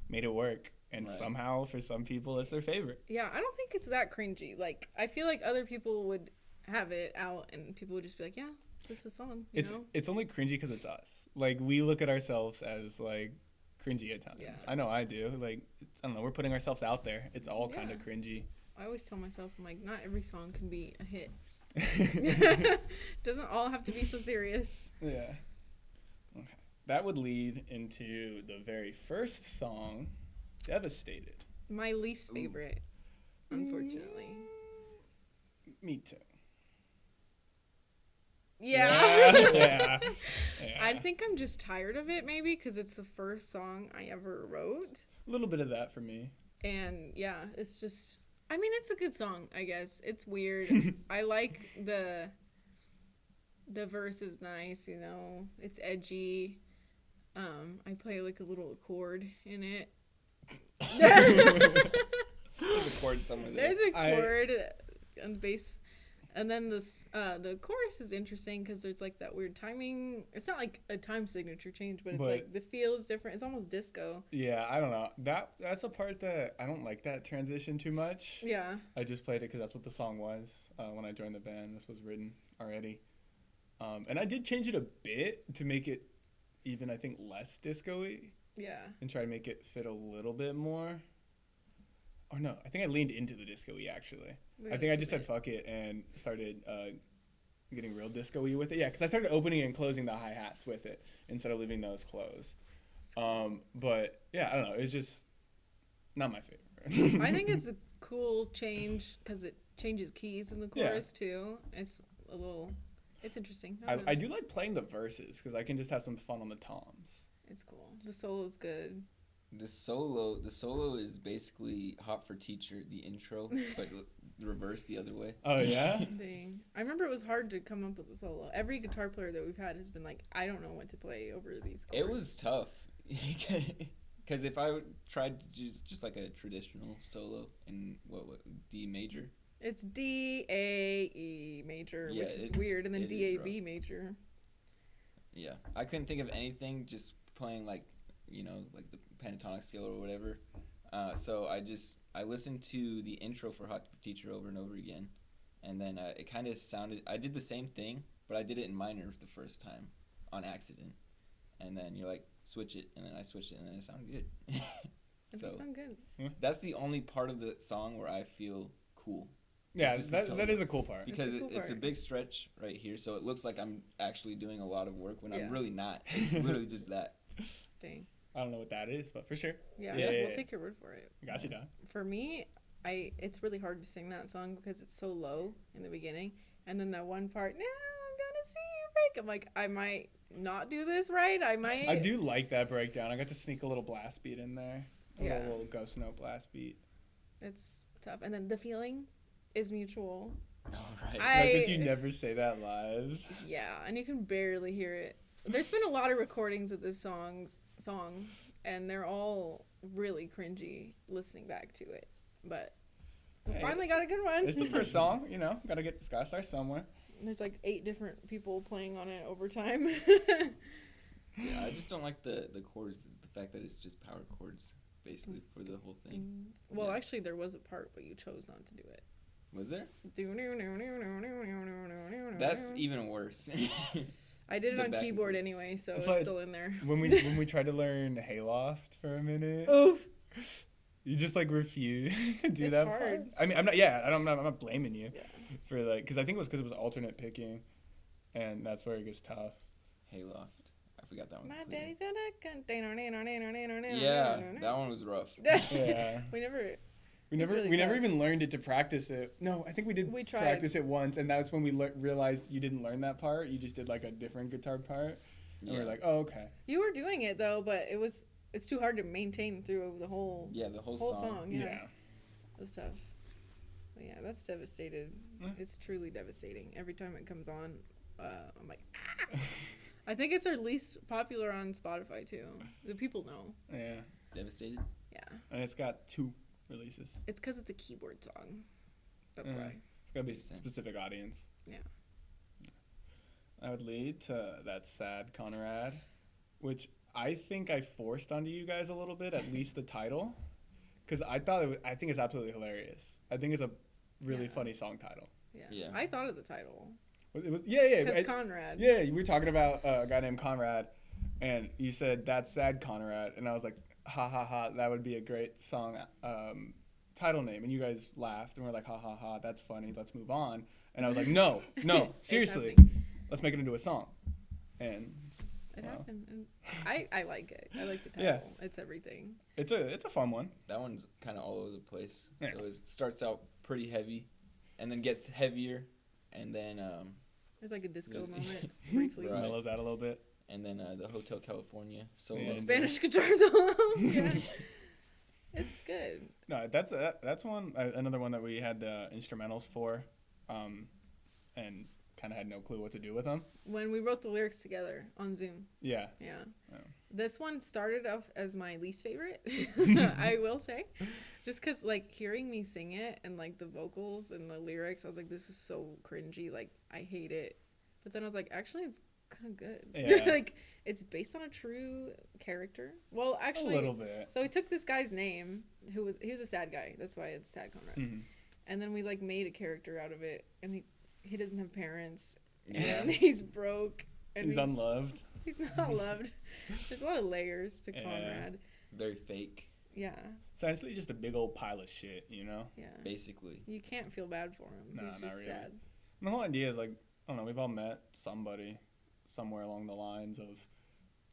made it work. And Right. somehow, for some people, it's their favorite. Yeah, I don't think it's that cringy. Like, I feel like other people would have it out and people would just be like, yeah, it's just a song, you know? It's only cringy because it's us. Like, we look at ourselves as like cringy at times. Yeah. I know I do. Like, I don't know. We're putting ourselves out there. It's all kind Yeah. of cringy. I always tell myself, I'm like, not every song can be a hit. Doesn't all have to be so serious. Yeah. Okay. That would lead into the very first song, Devastated. My least favorite, unfortunately. Me too. Yeah. Yeah. I think I'm just tired of it, maybe, because it's the first song I ever wrote. A little bit of that for me. And yeah, it's just, I mean, it's a good song, I guess. It's weird. I like the verse is nice, you know, it's edgy. I play like a little chord in it. There's a chord somewhere there. There's a chord on the bass. And then the chorus is interesting because there's like that weird timing. It's not like a time signature change, but it's like the feel is different. It's almost disco. Yeah, I don't know. That's a part that I don't like that transition too much. Yeah. I just played it because that's what the song was when I joined the band. This was written already. And I did change it a bit to make it even, I think, less disco-y Yeah. and try to make it fit a little bit more. Or no, I think I leaned into the disco-y, actually. I think I just said fuck it and started getting real disco-y with it. Yeah, because I started opening and closing the hi-hats with it instead of leaving those closed. But, yeah, I don't know. It's just not my favorite. I think it's a cool change because it changes keys in the chorus too. It's a little, it's interesting. I don't know. I do like playing the verses because I can just have some fun on the toms. It's cool. The solo's good. The solo is basically Hot for Teacher, the intro, but reverse the other way. Oh, yeah? Dang. I remember it was hard to come up with a solo. Every guitar player that we've had has been like, I don't know what to play over these chords. It was tough. Because if I tried to do just like a traditional solo in what D major. It's D, A, E major, Yeah, which is it- weird, and then it D, A, is B rough. major. Yeah. I couldn't think of anything just playing like, like the pentatonic scale or whatever. So I listened to the intro for Hot for Teacher over and over again. And then it kind of sounded, I did the same thing, but I did it in minor the first time on accident. And then you're like, switch it. And then I switched it and then it sounded good. It So does sound good. that's the only part of the song where I feel cool. Yeah, It's just the that solo. is a cool part. Because It's a cool it's a part. big stretch right here, so it looks like I'm actually doing a lot of work when Yeah. I'm really not. It's literally just that. Dang. I don't know what that is, but for sure. Yeah, Yeah, we'll yeah. take your word for it. Got you, Don. For me, it's really hard to sing that song because it's so low in the beginning, and then that one part, now I'm gonna see you break. I'm like, I might not do this right. I might. I do like that breakdown. I got to sneak a little blast beat in there. Yeah. A little ghost note blast beat. It's tough, and then the feeling is mutual. All right. Like, did you never say that live? Yeah, and you can barely hear it. There's been a lot of recordings of this song, and they're all really cringy listening back to it. But we Hey, finally it's- got a good one. It's the first song, gotta start somewhere. There's like 8 different people playing on it over time. Yeah, I just don't like the chords, the fact that it's just power chords, basically, for the whole thing. Well, Yeah. actually, there was a part, but you chose not to do it. Was there? That's That's even worse. I did it the on back and keyboard forth. anyway, so It's it's like- still in there. When we tried to learn Hayloft for a minute, Oof. you just like refused to do It's that hard. part. I mean, I'm not. Yeah, I'm not blaming you Yeah. for like, because I think it was because it was alternate picking, and that's where it gets tough. Hayloft. I forgot that one. My completely. daddy's a Yeah, that one was rough. Yeah. We never. We It's never really we never tough. even learned it to practice it. No, I think we did We tried. practice it once, and that's when we realized you didn't learn that part. You just did like a different guitar part, and we Yeah. we're like, oh, okay. You were doing it though, but it's too hard to maintain through the whole Yeah, the whole whole song. song. Yeah, it was tough. But yeah, that's devastated. Yeah. It's truly devastating. Every time it comes on, I'm like, ah! I think it's our least popular on Spotify too. The people know. Yeah, Devastated. Yeah, and it's got 2 releases. it's because it's a keyboard song. That's Yeah. why. It's gotta be a Makes sense. specific audience. Yeah. I would lead to That Sad Conrad, which I think I forced onto you guys a little bit, at least the title, because I think it's absolutely hilarious. I think it's a really Yeah. funny song title. Yeah. Yeah. I thought of the title. It was yeah. Because Conrad. Yeah, we were talking about a guy named Conrad, and you said That's Sad Conrad, and I was like, ha ha ha, that would be a great song title name, and you guys laughed and were like, ha ha ha, that's funny, let's move on. And I was like, no, It's seriously, happening. let's make it into a song. And It wow. happened. And I like it. I like the title. Yeah. It's everything. it's a fun one. That one's kind of all over the place. Yeah. So it starts out pretty heavy, and then gets heavier, and then There's like a disco Really? moment briefly. Right. Mellows out a little bit. the Hotel California solo. Yeah. The Spanish guitar solo. Yeah. It's good. No, that's one another one that we had the instrumentals for, and kind of had no clue what to do with them. When we wrote the lyrics together on Zoom. Yeah. Yeah. Oh. This one started off as my least favorite, I will say. Just because, like, hearing me sing it and, like, the vocals and the lyrics, I was like, this is so cringy. Like, I hate it. But then I was like, actually, it's kind of good. Yeah. Like, it's based on a true character. Well, actually, a little bit. so we took this guy's name, he was a sad guy. That's why it's Sad Conrad. Mhm. And then we, like, made a character out of it. And he doesn't have parents. Yeah. And he's broke. And He's unloved. He's not loved. There's a lot of layers to Yeah. Conrad. Very fake, Yeah, Essentially just a big old pile of shit, you know? yeah. basically. You can't feel bad for him. No, He's not just really. sad. And the whole idea is like, I don't know, we've all met somebody somewhere along the lines of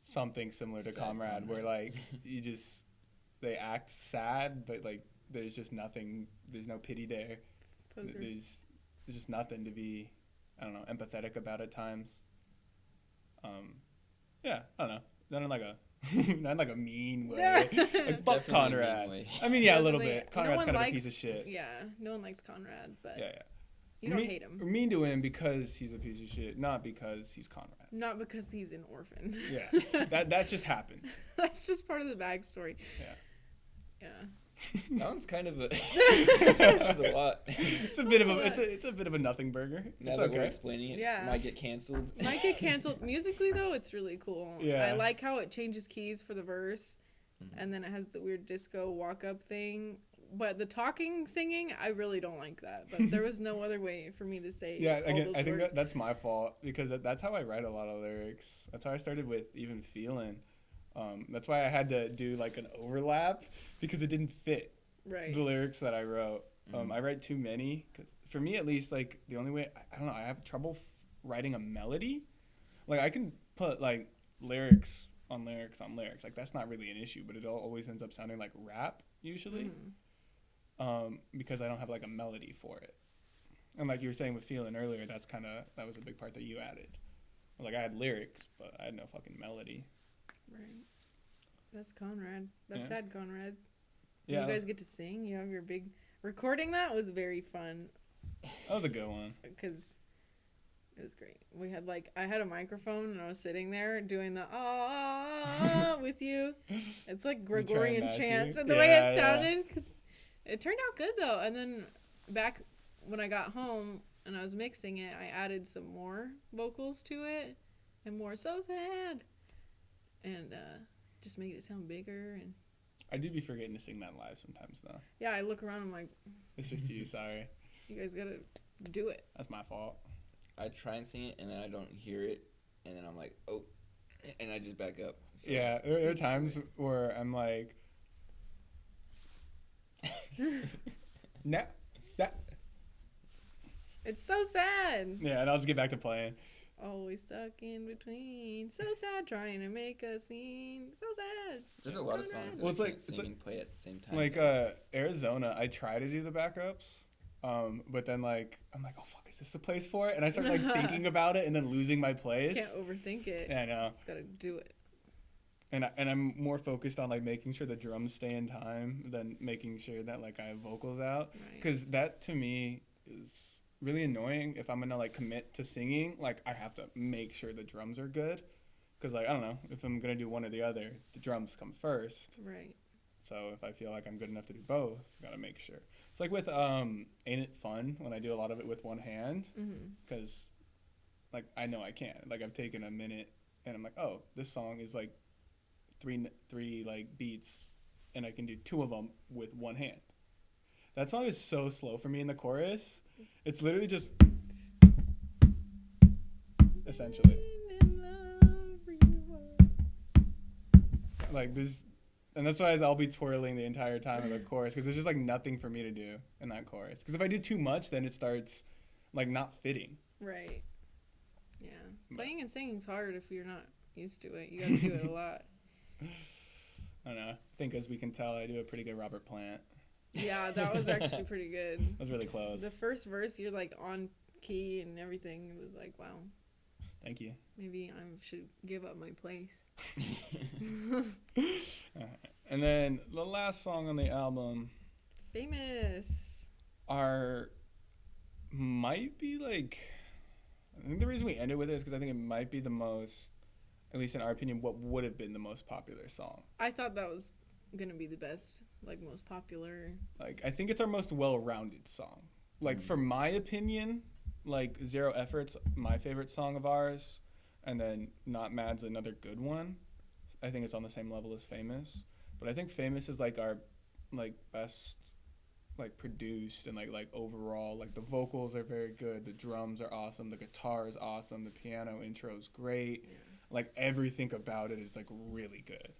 something similar to Sad Conrad, where Conrad. like they act sad, but like there's just nothing, there's no pity there. Poser. There's just nothing to be, I don't know, empathetic about at times. Yeah, I don't know. Not in like a not in like a mean way. Like fuck Definitely a mean Conrad. way. I mean, yeah, a little Definitely. bit. No Conrad's one kind of a likes- piece of shit. Yeah, no one likes Conrad, but Yeah, yeah. you don't mean, hate him. We're mean to him because he's a piece of shit, not because he's Conrad. Not because he's an orphan. Yeah, that just happened. That's just part of the backstory. Yeah. Yeah. That one's kind of a. That's a lot. It's a bit of a it's a bit of a nothing burger. Now It's that we're okay. explaining it, Yeah. might get canceled. Might get canceled. Musically, though, it's really cool. Yeah. I like how it changes keys for the verse, Mhm. and then it has the weird disco walk-up thing. But the talking, singing, I really don't like that. But there was no other way for me to say Yeah, all again, those I think words. that's my fault because that's how I write a lot of lyrics. That's how I started with even feeling. That's why I had to do like an overlap because it didn't fit Right. the lyrics that I wrote. Mhm. I write too many because for me at least, like the only way I don't know, I have trouble writing a melody. Like I can put like lyrics on lyrics on lyrics. Like that's not really an issue, but it always ends up sounding like rap usually. Mhm. Because I don't have like a melody for it. And like you were saying with feeling earlier, that was a big part that you added. Like I had lyrics, but I had no fucking melody. Right. That's Conrad. That's Yeah. Sad Conrad. Yeah, You guys get to sing. You have your big recording. That was very fun that was a good one. because it was great. We had I had a microphone and I was sitting there doing the ah with you. It's like try and Gregorian match chants you? and the way Yeah, it yeah. sounded. Cause it turned out good though. And then back when I got home and I was mixing it, I added some more vocals to it and more so sad and just made it sound bigger and. I do be forgetting to sing that live sometimes though. Yeah, I look around. I'm like, It's just you. Sorry, you guys gotta do it. that's my fault. I try and sing it, and then I don't hear it, and then I'm like, oh, and I just back up. So, Yeah, there are times where I'm like, nah, that. It's so sad. Yeah, and I'll just get back to playing. Always stuck in between. So sad, trying to make a scene. So sad. There's a lot of songs that Well, it's I like- can't it's sing and play at the same time. Like Arizona, I try to do the backups, but then like I'm like, oh fuck, is this the place for it? And I start like thinking about it and then losing my place. Can't overthink it. Yeah, I know. Just gotta do it. and I'm more focused on like making sure the drums stay in time than making sure that like I have vocals out, Right. because that to me is really annoying. If I'm gonna like commit to singing, like I have to make sure the drums are good, because like I don't know, if I'm gonna do one or the other, the drums come first. Right. So if I feel like I'm good enough to do both, I gotta make sure. It's like with Ain't It Fun when I do a lot of it with one hand, Mm-hmm. because like I know I can. Like I've taken a minute and I'm like, oh, this song is like three like beats, and I can do two of them with one hand. That song is so slow for me in the chorus. It's literally just essentially like this, and that's why I'll be twirling the entire time of the chorus, because there's just like nothing for me to do in that chorus. Because if I do too much, then it starts like not fitting. Right. Yeah. Playing and singing's hard if you're not used to it. You gotta do it a lot. I don't know. I think as we can tell, I do a pretty good Robert Plant. Yeah, that was actually pretty good. That was really close. The first verse, you're like on key and everything. It was like, wow, Thank you. maybe I should give up my place. And then the last song on the album Famous. might be like, I think the reason we ended with it is because I think it might be the most, at least in our opinion, what would have been the most popular song. I thought that was gonna be the best, like most popular. Like, I think it's our most well-rounded song. Like, for my opinion, like, Zero Effort's my favorite song of ours, and then Not Mad's another good one. I think it's on the same level as Famous. But I think Famous is, like, our, like, best, like, produced and, like overall. Like, the vocals are very good. The drums are awesome. The guitar is awesome. The piano intro is great. Yeah. Like, everything about it is, like, really good.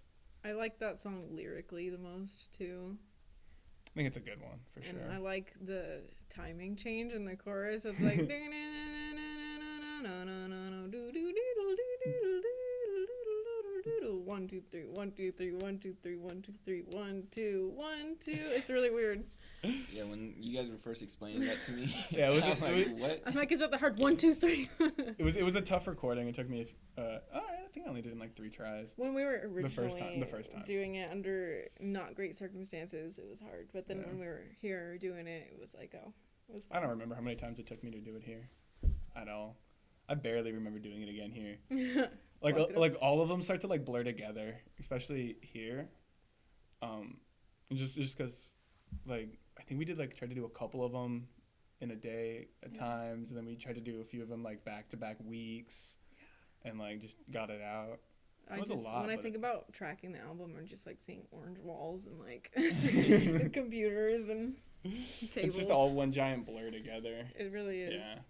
I like that song lyrically the most too. I think it's a good one, for And sure. I like the timing change in the chorus. It's like 1 2 3 1 2 3 1 2 3 1 2 3 1 2 1 2. It's really weird. Yeah, when you guys were first explaining that to me, Yeah, it was- I was like, what? I'm like, is that the hard 1 2 3? It was a tough recording. It took me, I think I only did it in like 3 tries. When we were originally The first time. doing it under not great circumstances, it was hard. But then Yeah. when we were here doing it, it was like, oh, it was I fun. don't remember how many times it took me to do it here at all. I barely remember doing it again here. Like Look it up. like all of them start to like blur together, especially here. Just because like I think we did like try to do a couple of them in a day at times, and then we tried to do a few of them like back to back weeks, and like just got it out. I It was a just lot, when I but think about tracking the album, I'm just like seeing orange walls and like computers and tables. It's just all one giant blur together. It really is. Yeah.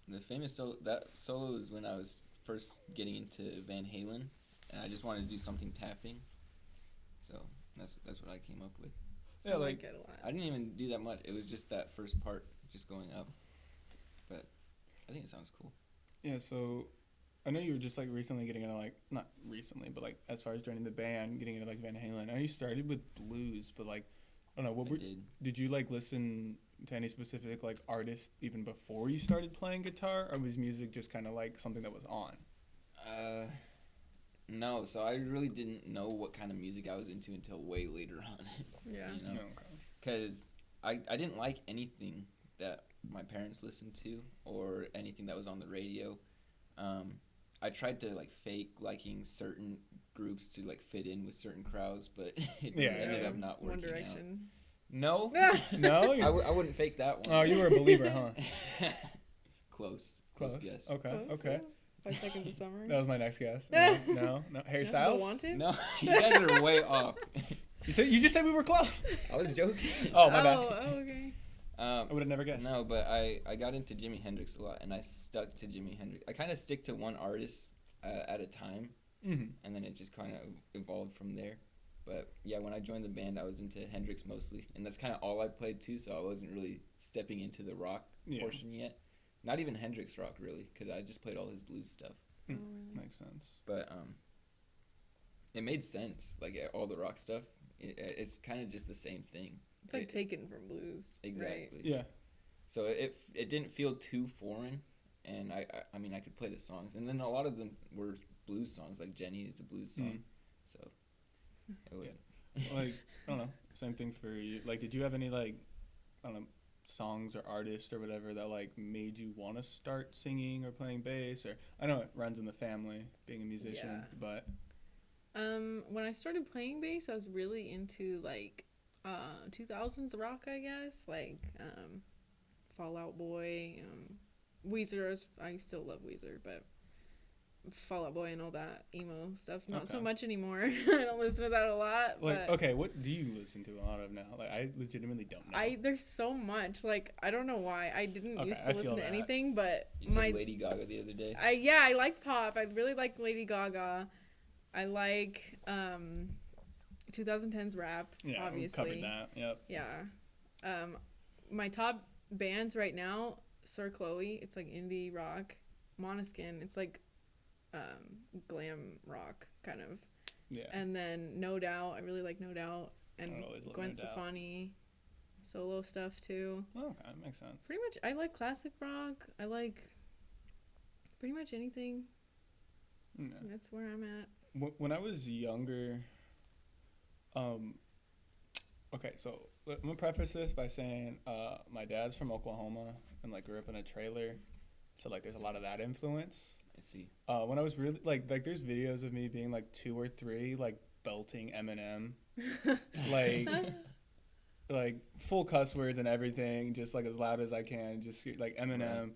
The famous solo is when I was first getting into Van Halen, and I just wanted to do something tapping. So that's what I came up with. Yeah, I like like it a lot. I didn't even do that much. It was just that first part just going up. But I think it sounds cool. yeah. So I know you were just like recently getting into like not recently, but like as far as joining the band, getting into like Van Halen. I know you started with blues, but like I don't know what I were did. did you like listen to any specific like artist even before you started playing guitar, or was music just kind of like something that was on? No, so I really didn't know what kind of music I was into until way later on. Yeah. You know? No, okay. Because I didn't like anything that my parents listened to or anything that was on the radio. I tried to like fake liking certain groups to like fit in with certain crowds, but it Yeah, ended yeah. up not One working out. Direction. No, No, I wouldn't fake that one. oh, you were a believer, huh? Close Close. guess. Okay, Close, okay. yeah. 5 Seconds of Summer. That was my next guess. No. Harry Yeah, Styles. Don't Want to? No, you guys are way off. You just said we were close. I was joking. Oh, my bad. Oh, okay. I would have never guessed. No, but I got into Jimi Hendrix a lot, and I stuck to Jimi Hendrix. I kind of stick to one artist at a time, Mm-hmm. and then it just kind of evolved from there. But yeah, when I joined the band, I was into Hendrix mostly, and that's kind of all I played too. So I wasn't really stepping into the rock Yeah. portion yet. Not even Hendrix rock really, because I just played all his blues stuff. Oh, Mm. really? Makes sense. But it made sense. Like all the rock stuff, it's kind of just the same thing. It's like taken from blues. Exactly. Right? Yeah. So it didn't feel too foreign, and I mean I could play the songs, and then a lot of them were blues songs. Like Jenny is a blues song, so it was. Like, I don't know. Same thing for you. Like, did you have any, like, I don't know, songs or artists or whatever that, like, made you want to start singing or playing bass? Or I know it runs in the family, being a musician, Yeah. but... When I started playing bass, I was really into, like, 2000s rock, I guess. Like, Fall Out Boy, Weezer. I still love Weezer, but Fall Out Boy and all that emo stuff, not so Okay. much anymore. I don't listen to that a lot. Like, but okay, what do you listen to a lot of now? Like, I legitimately don't know. there's so much. Like, I don't know why. I didn't Okay, used I to feel listen to that. anything, but You said Lady Gaga the other day. I like pop. I really like Lady Gaga. I like 2010s rap, Yeah, we obviously. covered that. Yep. Yeah. My top bands right now, Sir Chloe, it's like indie rock. Måneskin, it's like glam rock kind of. Yeah. And then No Doubt, I really like No Doubt, and I always love Gwen No Doubt. Stefani, solo stuff too. Oh, okay, that makes sense. Pretty much, I like classic rock. I like pretty much anything. Yeah. That's where I'm at. When I was younger, okay, so I'm gonna preface this by saying my dad's from Oklahoma and like grew up in a trailer, so like there's a lot of that influence. I see. When I was really like there's videos of me being like 2 or 3 like belting Eminem, like full cuss words and everything, just like as loud as I can, just like Eminem, Right.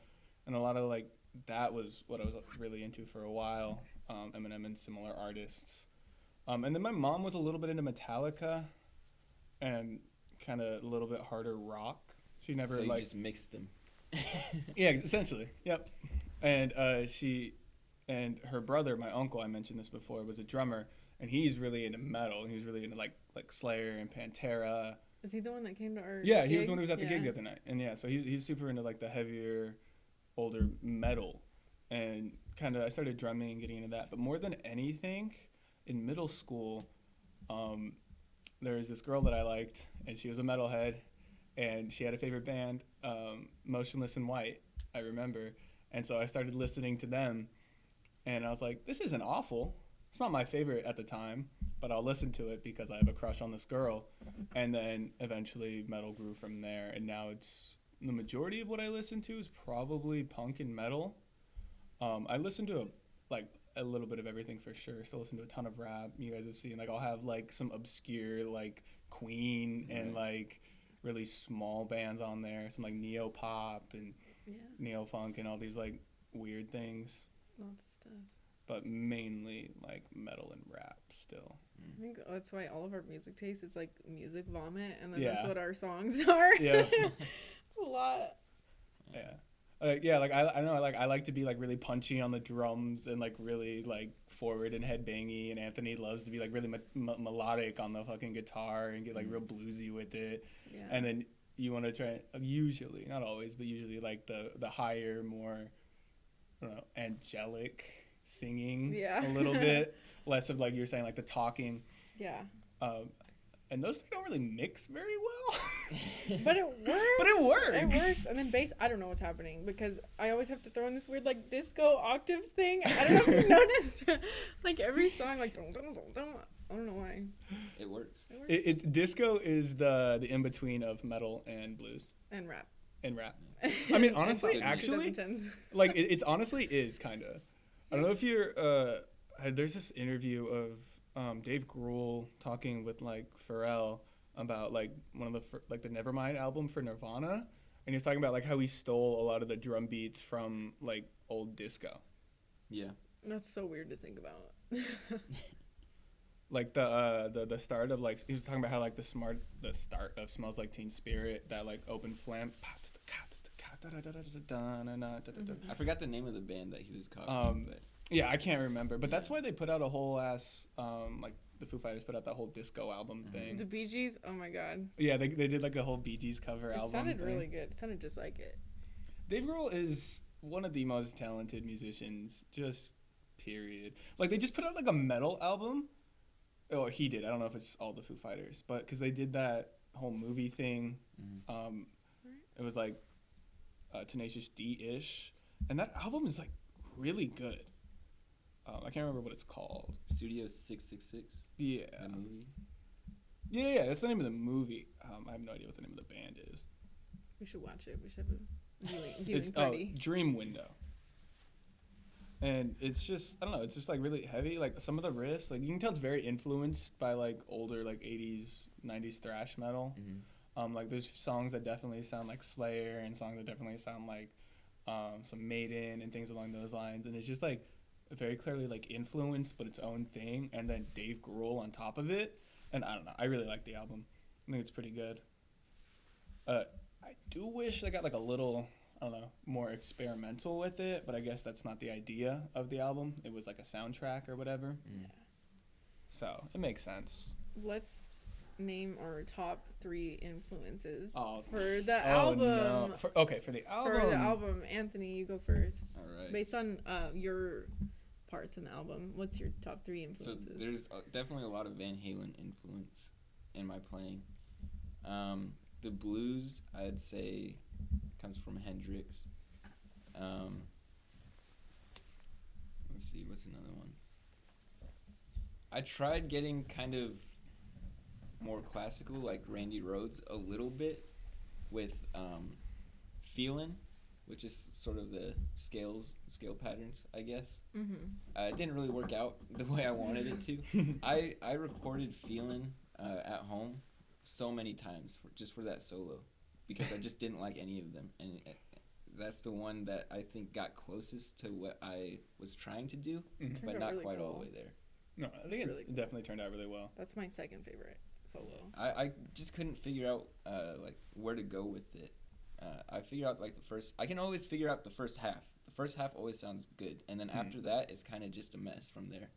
and a lot of like that was what I was really into for a while. Eminem and similar artists, and then my mom was a little bit into Metallica, and kind of a little bit harder rock. She never So you like just mixed them. yeah, essentially, yep. And she and her brother, my uncle, I mentioned this before, was a drummer, and he's really into metal. He was really into like Slayer and Pantera. Is he the one that came to our Yeah, he was gig? the one who was at the gig Yeah. the other night, and yeah, so he's super into like the heavier, older metal, and kind of I started drumming and getting into that. But more than anything, in middle school, there was this girl that I liked, and she was a metalhead, and she had a favorite band, Motionless in White, I remember, and so I started listening to them, and I was like, this isn't awful. It's not my favorite at the time, but I'll listen to it because I have a crush on this girl. And then eventually metal grew from there, and now it's the majority of what I listen to is probably punk and metal. I listen to a little bit of everything for sure. Still listen to a ton of rap. You guys have seen like I'll have like some obscure like Queen and like really small bands on there, some like neo pop and Yeah, neo funk and all these like weird things, lots of stuff. but mainly like metal and rap still. I think that's why all of our music taste is like music vomit, and then that's Yeah. what our songs are. Yeah. It's a lot. Yeah. I like to be like really punchy on the drums and like really like forward and headbangy, and Anthony loves to be like really melodic on the fucking guitar and get like real bluesy with it. Yeah. And then you want to try, usually, not always, but usually like the higher, more, I don't know, angelic singing Yeah. a little bit, less of like you're saying like the talking. Yeah. And those don't really mix very well. But it works. But it works. It works. And then bass, I don't know what's happening because I always have to throw in this weird like disco octaves thing. I don't know if you've noticed. Like every song, like dum, dum, dum, dum. I don't know why. It works. It works. It disco is the in between of metal and blues And rap. and rap. I mean, honestly, And actually, 2010s. like it's honestly is kind of. I don't know if you're. There's this interview of Dave Grohl talking with like Pharrell about like one of the the Nevermind album for Nirvana, and he's talking about like how he stole a lot of the drum beats from like old disco. Yeah. That's so weird to think about. Like the start of like he was talking about how like the start of Smells Like Teen Spirit, that like open flam. I forgot the name of the band that he was copying, but Yeah, I can't remember, but that's Yeah. why they put out a whole ass like the Foo Fighters put out that whole disco album thing. The Bee Gees, oh my god. Yeah, they did like a whole Bee Gees cover It album. sounded thing. really good. It sounded just like it. Dave Grohl is one of the most talented musicians, just period. Like they just put out like a metal album. Oh, he did. I don't know if it's all the Foo Fighters, but because they did that whole movie thing. It was like Tenacious D-ish, and that album is like really good. I can't remember what it's called. Studio 666, Yeah. the movie. Yeah, that's the name of the movie. I have no idea what the name of the band is. We should watch it. We should have a viewing It's party. Dream Window. And it's just, I don't know, it's just like really heavy. Like some of the riffs, like you can tell it's very influeed by like older like 80s, 90s thrash metal. Like there's songs that definitely sound like Slayer and songs that definitely sound like some Maiden and things along those lines. And it's just like very clearly like influenced but its own thing. And then Dave Grohl on top of it. And I don't know, I really like the album. I think it's pretty good. I do wish they got like a little, I don't know, more experimental with it, but I guess that's not the idea of the album. It was like a soundtrack or whatever. Yeah. So it makes sense. Let's name our top 3 influences Oh, for the album. No. For the album. For the album, Anthony, you go first. All right. Based on your parts in the album, what's your top 3 influences? So there's definitely a lot of Van Halen influence in my playing. The blues, I'd say, comes from Hendrix. Let's see, what's another one? I tried getting kind of more classical, like Randy Rhoads, a little bit with Feelin', which is sort of the scale patterns, I guess. It didn't really work out the way I wanted it to. I recorded Feelin' at home so many times just for that solo because I just didn't like any of them, and that's the one that I think got closest to what I was trying to do, but out not really quite all cool. the way there. No, I think It's it's really cool. definitely turned out really well. That's my second favorite solo. I just couldn't figure out like where to go with it. I figure out like I can always figure out the first half. The first half always sounds good, and then after that, it's kind of just a mess from there.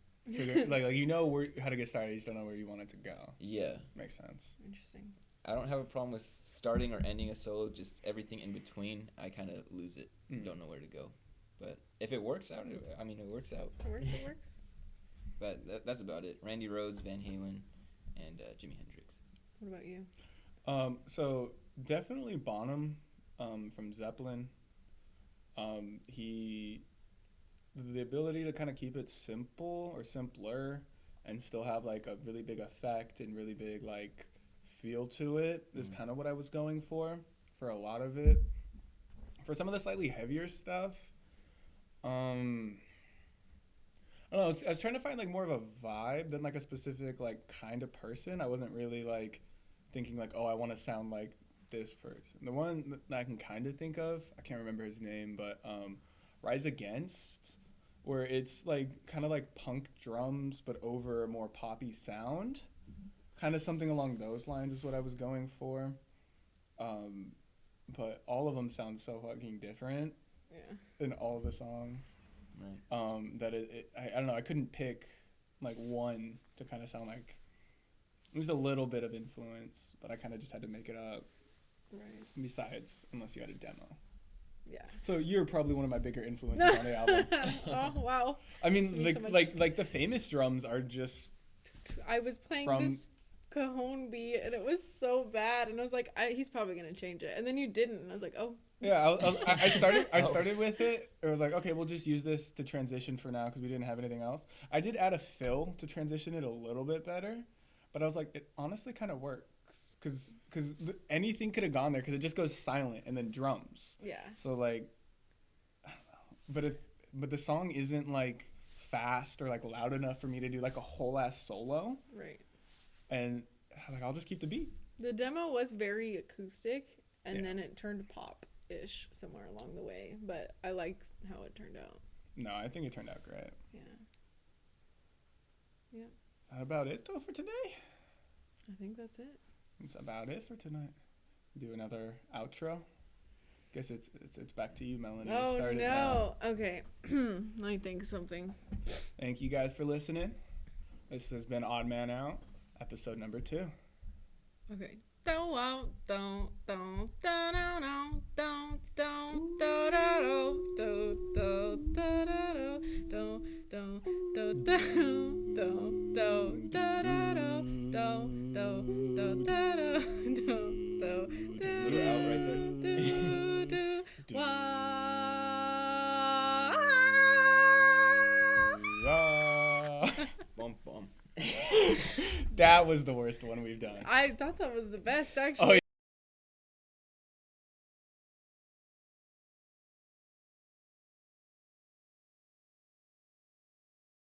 like you know how to get started, you just don't know where you want it to go. Yeah, Makes sense. Interesting. I don't have a problem with starting or ending a solo. Just everything in between, I kind of lose it. Don't know where to go. But if it works out, it works out. It works, it works. But that's about it. Randy Rhoads, Van Halen, and Jimi Hendrix. What about you? So definitely Bonham from Zeppelin. The ability to kind of keep it simple or simpler and still have like a really big effect and really big like feel to it is kind of what I was going for a lot of it. For some of the slightly heavier stuff, I don't know, I was trying to find like more of a vibe than like a specific like kind of person. I wasn't really like thinking like, oh, I want to sound like this person. The one that I can kind of think of, I can't remember his name, but Rise Against, where it's like kind of like punk drums but over a more poppy sound. Kind of something along those lines is what I was going for. But all of them sound so fucking different Yeah. in all of the songs. Right. That I don't know, I couldn't pick like one to kind of sound like. It was a little bit of influence, but I kind of just had to make it up. Right. Besides, unless you had a demo. Yeah. So you're probably one of my bigger influences on the album. Oh wow. I mean, You like so much- like the famous drums are just. I was playing From- this cajon beat and it was so bad and I was like, he's probably gonna change it, and then you didn't, and I was like, oh. Yeah, I started with it. It was like, okay, we'll just use this to transition for now because we didn't have anything else. I did add a fill to transition it a little bit better, but I was like, it honestly kind of works because anything could have gone there because it just goes silent and then drums. Yeah. So like, I don't know, but the song isn't like fast or like loud enough for me to do like a whole ass solo, Right. and like I'll just keep the beat. The demo was very acoustic, and Yeah. then it turned pop-ish somewhere along the way, but I liked how it turned out. No, I think it turned out great. Yeah. Is that about it though for today? I think that's it. That's about it for tonight. Do another outro. Guess it's back to you, Melanie. You Oh started no. now. Okay. Let me think of something. Thank you guys for listening. This has been Odd Man Out, episode number 2. Okay. Don't don't don't don't don't don't don't don't don't Little out right there. Right. That was the worst one we've done. I thought that was the best Oh actually.